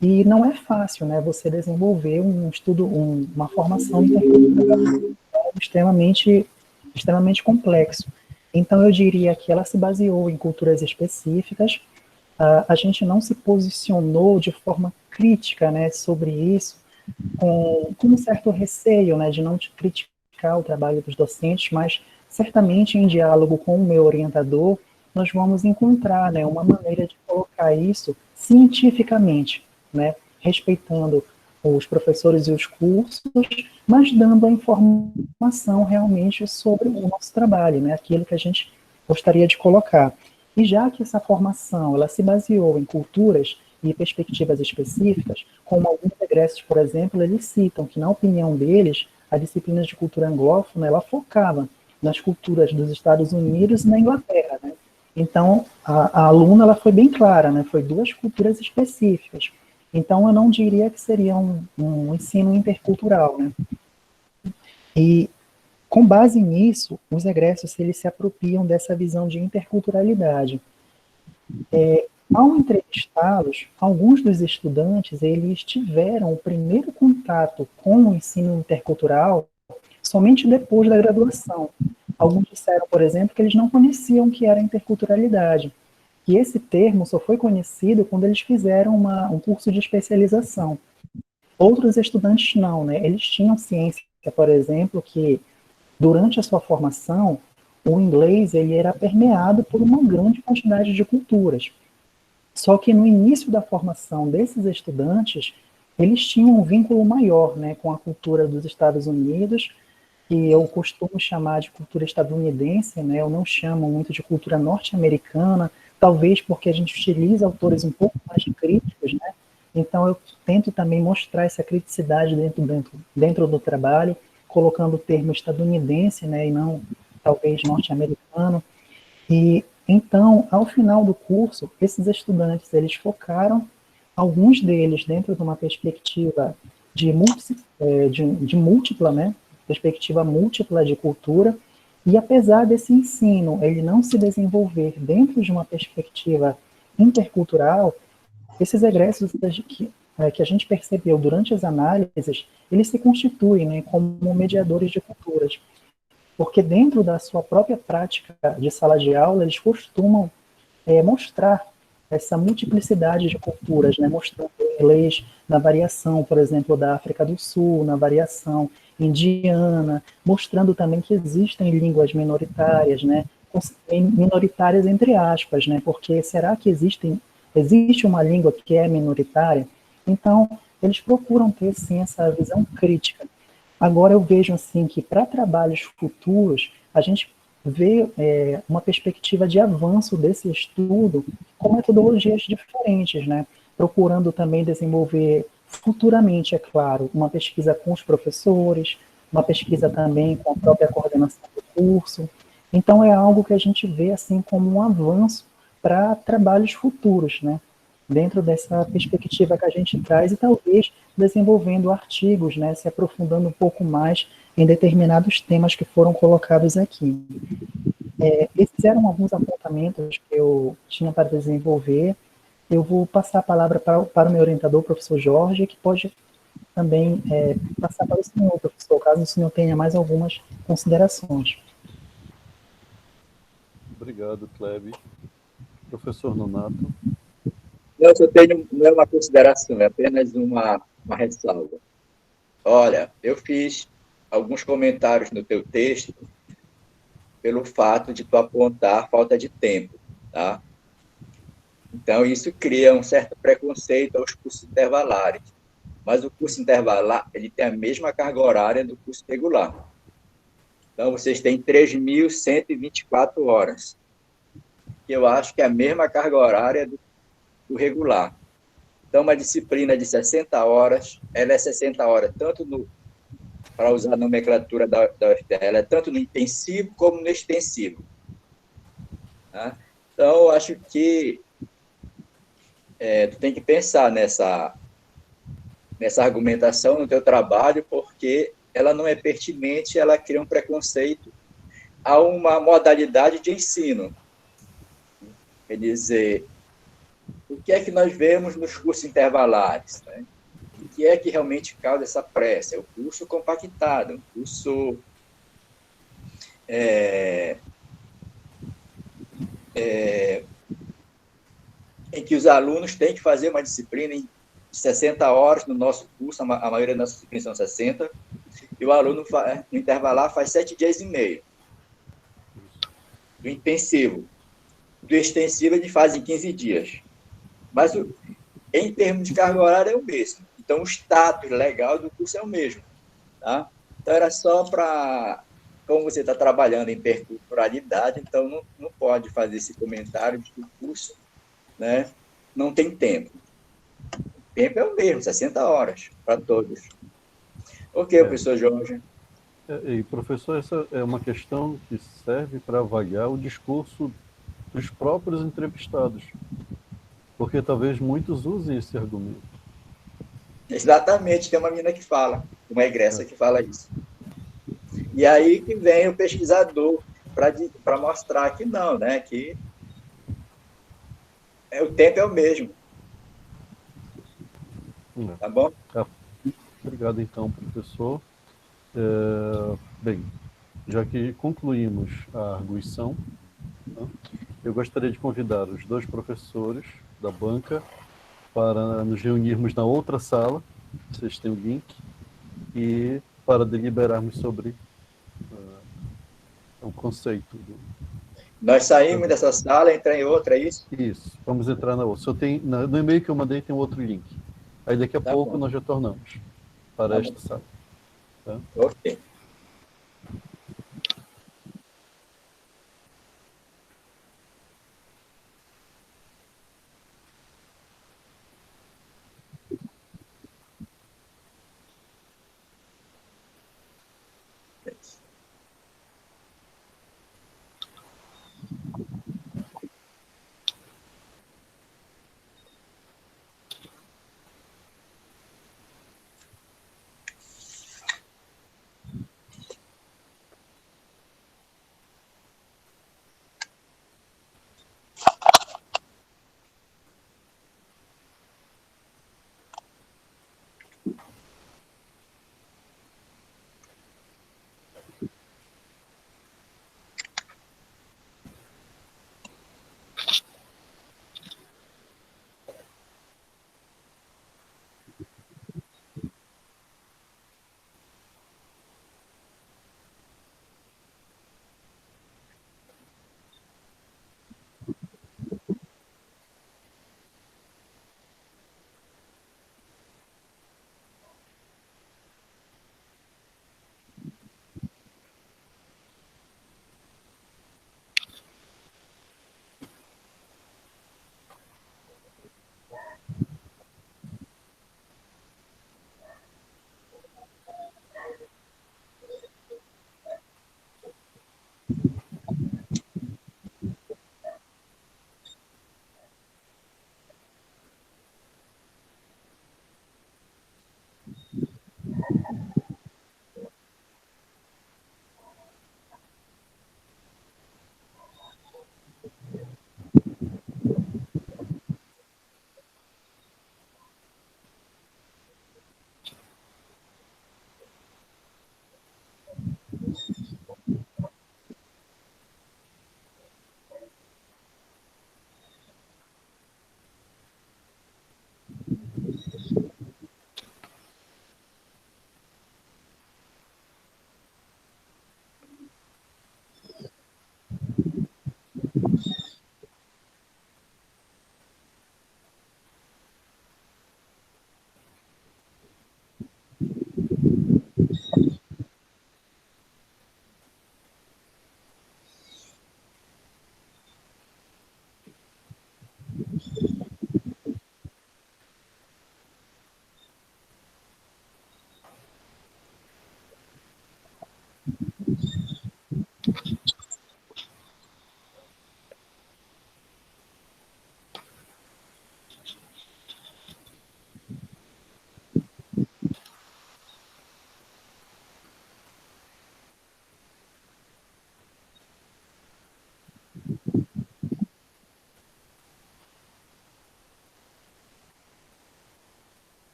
E não é fácil, né, você desenvolver um estudo, uma formação intercultural, é algo extremamente complexo. Então, eu diria que ela se baseou em culturas específicas. A gente não se posicionou de forma crítica, né, sobre isso, com um certo receio, né, de não criticar o trabalho dos docentes, mas certamente em diálogo com o meu orientador, nós vamos encontrar, né, uma maneira de colocar isso cientificamente, né, respeitando os professores e os cursos, mas dando a informação realmente sobre o nosso trabalho, né, aquilo que a gente gostaria de colocar. E já que essa formação ela se baseou em culturas e perspectivas específicas, como alguns egressos, por exemplo, eles citam que, na opinião deles, a disciplina de cultura anglófona ela focava nas culturas dos Estados Unidos e na Inglaterra, né? Então, a aluna ela foi bem clara, né? Foi duas culturas específicas. Então, eu não diria que seria um ensino intercultural, né? E, com base nisso, os egressos eles se apropriam dessa visão de interculturalidade. Ao entrevistá-los, alguns dos estudantes eles tiveram o primeiro contato com o ensino intercultural somente depois da graduação. Alguns disseram, por exemplo, que eles não conheciam o que era interculturalidade. E esse termo só foi conhecido quando eles fizeram um curso de especialização. Outros estudantes não, né? Eles tinham ciência, por exemplo, que durante a sua formação, o inglês ele era permeado por uma grande quantidade de culturas. Só que no início da formação desses estudantes, eles tinham um vínculo maior, né, com a cultura dos Estados Unidos, que eu costumo chamar de cultura estadunidense, né, eu não chamo muito de cultura norte-americana, talvez porque a gente utiliza autores um pouco mais críticos, né, então eu tento também mostrar essa criticidade dentro do trabalho, colocando o termo estadunidense, né, e não talvez norte-americano. E então, ao final do curso, esses estudantes eles focaram, alguns deles dentro de uma perspectiva de múltipla, né, perspectiva múltipla de cultura, e apesar desse ensino ele não se desenvolver dentro de uma perspectiva intercultural, esses egressos que a gente percebeu durante as análises, eles se constituem, né, como mediadores de culturas, porque dentro da sua própria prática de sala de aula, eles costumam mostrar essa multiplicidade de culturas, né, mostrando o inglês na variação, por exemplo, da África do Sul, na variação indiana, mostrando também que existem línguas minoritárias, né, minoritárias entre aspas, né, porque será que existe uma língua que é minoritária? Então, eles procuram ter, sim, essa visão crítica. Agora eu vejo assim que para trabalhos futuros a gente vê uma perspectiva de avanço desse estudo com metodologias diferentes, né? Procurando também desenvolver futuramente, é claro, uma pesquisa com os professores, uma pesquisa também com a própria coordenação do curso. Então é algo que a gente vê assim como um avanço para trabalhos futuros, né? Dentro dessa perspectiva que a gente traz e talvez desenvolvendo artigos, né, se aprofundando um pouco mais em determinados temas que foram colocados aqui. Esses eram alguns apontamentos que eu tinha para desenvolver. Eu vou passar a palavra para o meu orientador, o professor Jorge, que pode também passar para o senhor, professor, caso o senhor tenha mais algumas considerações. Obrigado, Klebe. Professor Nonato. Eu só tenho, não é uma consideração, é apenas uma ressalva. Olha, eu fiz alguns comentários no teu texto pelo fato de tu apontar falta de tempo, tá? Então, isso cria um certo preconceito aos cursos intervalares. Mas o curso intervalar, ele tem a mesma carga horária do curso regular. Então, vocês têm 3.124 horas. Que eu acho que é a mesma carga horária do regular. Então, uma disciplina de 60 horas, ela é 60 horas, tanto para usar a nomenclatura da UFPR, ela é tanto no intensivo como no extensivo. Tá? Então, eu acho que tu tem que pensar nessa argumentação no teu trabalho, porque ela não é pertinente, ela cria um preconceito a uma modalidade de ensino. Quer dizer, o que é que nós vemos nos cursos intervalares? Né? O que é que realmente causa essa pressa? É o curso compactado, um curso em que os alunos têm que fazer uma disciplina em 60 horas no nosso curso, a maioria das nossas disciplinas são 60, e o aluno no intervalar faz 7 dias e meio. Do intensivo. Do extensivo ele faz em 15 dias. Mas em termos de carga horária é o mesmo. Então o status legal do curso é o mesmo. Tá? Então era só para... Como você está trabalhando em interculturalidade, então não pode fazer esse comentário de que o curso, né, não tem tempo. O tempo é o mesmo, 60 horas para todos. Ok, professor Jorge. E, professor, essa é uma questão que serve para avaliar o discurso dos próprios entrevistados, porque talvez muitos usem esse argumento. Exatamente, tem uma menina que fala, uma egressa que fala isso. E aí que vem o pesquisador para mostrar que não, né? Que o tempo é o mesmo. Tá bom? Obrigado, então, professor. Bem, já que concluímos a arguição, né, eu gostaria de convidar os dois professores da banca para nos reunirmos na outra sala, vocês têm o link, e para deliberarmos sobre o conceito. Nós saímos dessa sala, entra em outra, é isso? Isso, vamos entrar na outra. No e-mail que eu mandei tem um outro link. Aí daqui a Tá pouco bom. nós retornamos para Tá esta bom. sala. Tá? Ok.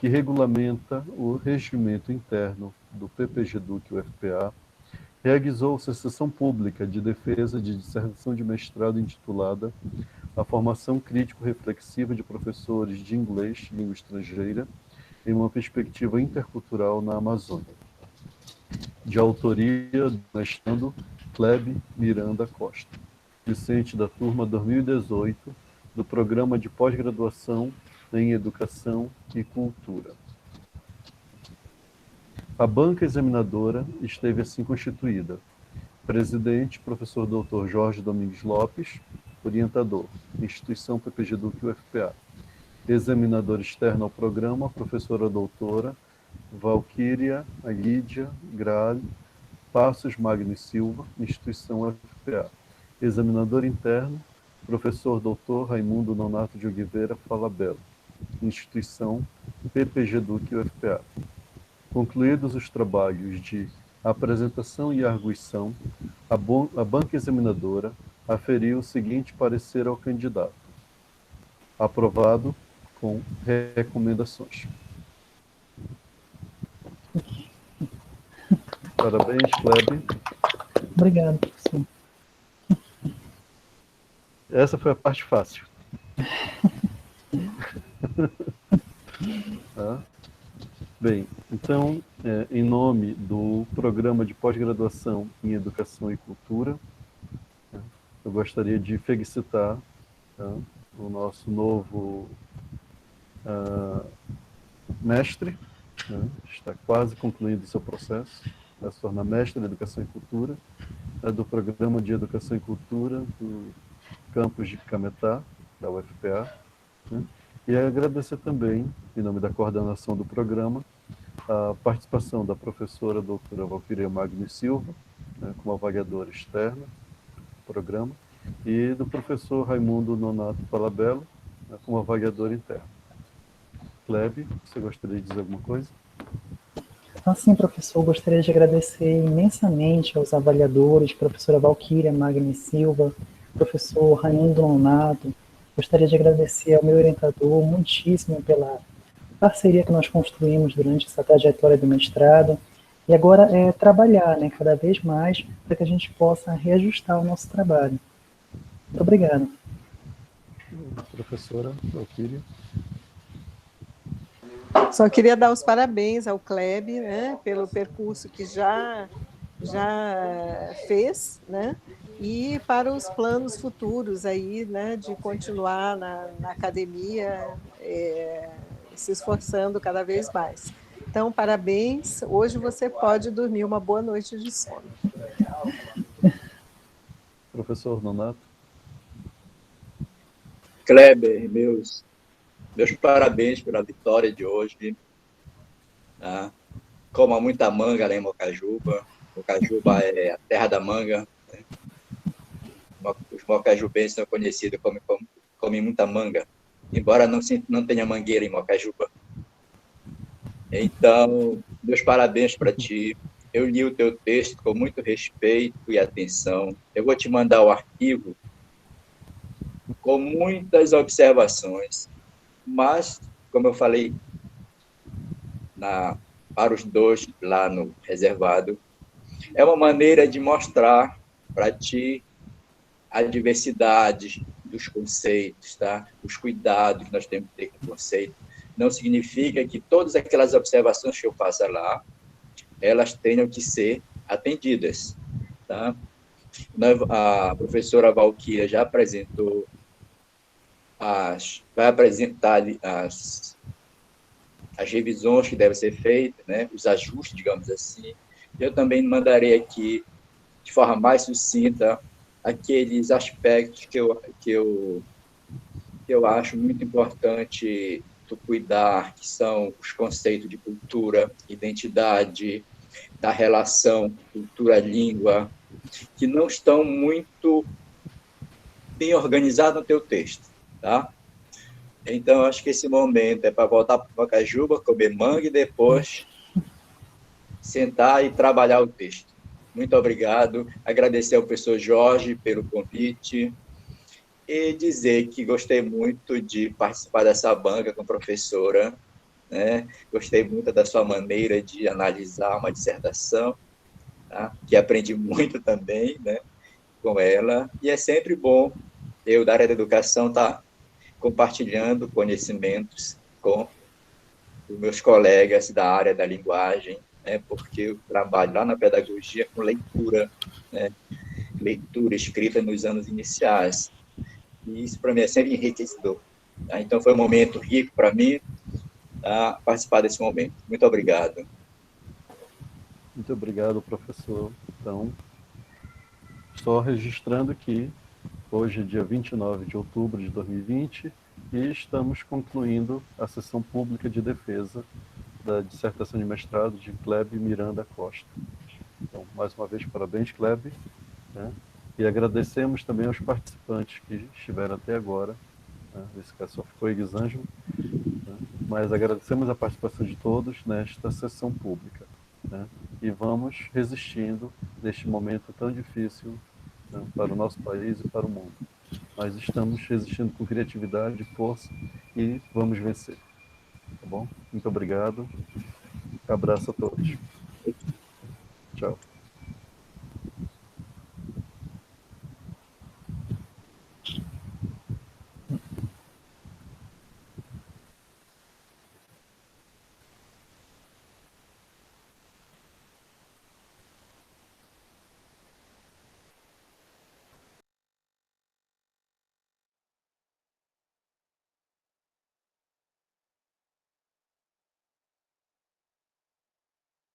que regulamenta o regimento interno do PPGEDUC-UFPA, realizou-se a sessão pública de defesa de dissertação de mestrado intitulada A Formação Crítico-Reflexiva de Professores de Inglês, Língua Estrangeira, em uma Perspectiva Intercultural na Amazônia, de autoria do mestrando Clebe Miranda Costa, discente da turma 2018 do Programa de Pós-Graduação em Educação e Cultura. A banca examinadora esteve assim constituída: presidente, professor Dr. Jorge Domingues Lopes, orientador, instituição PPGEDUC-UFPA. Examinador externo ao programa, professora doutora Valquíria Lídia Graal Passos Magno Silva, instituição UFPA. Examinador interno, professor doutor Raimundo Nonato de Oliveira Falabella, instituição PPGEDUC-UFPA. Concluídos os trabalhos de apresentação e arguição, a banca examinadora aferiu o seguinte parecer ao candidato: aprovado com recomendações. Parabéns, Clebe. Obrigado, professor. Essa foi a parte fácil. Tá? Bem, então, em nome do Programa de Pós-Graduação em Educação e Cultura, eu gostaria de felicitar, tá, o nosso novo mestre, né, está quase concluindo o seu processo, vai se tornar mestre em Educação e Cultura, do Programa de Educação e Cultura do campus de Cametá, da UFPA, né, e agradecer também, em nome da coordenação do programa, a participação da professora doutora Valquíria Magno Silva, né, como avaliadora externa do programa, e do professor Raimundo Nonato Falabella, né, como avaliador interno. Clebe, você gostaria de dizer alguma coisa? Assim, professor, gostaria de agradecer imensamente aos avaliadores, professora Valquíria Magno Silva, professor Raimundo Nonato. Gostaria de agradecer ao meu orientador muitíssimo pela parceria que nós construímos durante essa trajetória do mestrado. E agora é trabalhar, né, cada vez mais para que a gente possa reajustar o nosso trabalho. Muito obrigado. Professora Valquíria. Só queria dar os parabéns ao Clebe, né, pelo percurso que já fez, né, e para os planos futuros aí, né, de continuar na academia, se esforçando cada vez mais. Então, parabéns. Hoje você pode dormir uma boa noite de sono. Professor Nonato. Kleber, meus parabéns pela vitória de hoje. Tá? Coma muita manga lá em Mocajuba. Mocajuba é a terra da manga. Né? Os mocajubenses são conhecidos como comem muita manga, embora não tenha mangueira em Mocajuba. Então, meus parabéns para ti. Eu li o teu texto com muito respeito e atenção. Eu vou te mandar o arquivo com muitas observações, mas, como eu falei para os dois lá no reservado, é uma maneira de mostrar para ti a diversidade dos conceitos, tá? Os cuidados que nós temos que ter com o conceito. Não significa que todas aquelas observações que eu faça lá, elas tenham que ser atendidas, tá? A professora Valquíria já apresentou vai apresentar as revisões que devem ser feitas, né? Os ajustes, digamos assim. Eu também mandarei aqui, de forma mais sucinta, aqueles aspectos que eu acho muito importante tu cuidar, que são os conceitos de cultura, identidade, da relação cultura-língua, que não estão muito bem organizados no teu texto, tá? Então, acho que esse momento é para voltar para Mocajuba, comer manga e depois sentar e trabalhar o texto. Muito obrigado. Agradecer ao professor Jorge pelo convite e dizer que gostei muito de participar dessa banca com a professora, né? Gostei muito da sua maneira de analisar uma dissertação, tá? Que aprendi muito também, né, com ela, e é sempre bom eu, da área da educação, estar compartilhando conhecimentos com os meus colegas da área da linguagem, né, porque eu trabalho lá na pedagogia com leitura, né, leitura escrita nos anos iniciais, e isso para mim é sempre enriquecedor. Tá? Então foi um momento rico para mim, tá, participar desse momento. Muito obrigado. Muito obrigado, professor. Então, só registrando que hoje é dia 29 de outubro de 2020 e estamos concluindo a sessão pública de defesa da dissertação de mestrado de Klebe Miranda Costa. Então, mais uma vez, parabéns, Klebe, né? E agradecemos também aos participantes que estiveram até agora, né? Nesse caso só ficou Elisângela, né? Mas agradecemos a participação de todos nesta sessão pública, né? E vamos resistindo neste momento tão difícil, né, para o nosso país e para o mundo. Nós estamos resistindo com criatividade, força e vamos vencer. Tá bom? Muito obrigado. Abraço a todos. Tchau.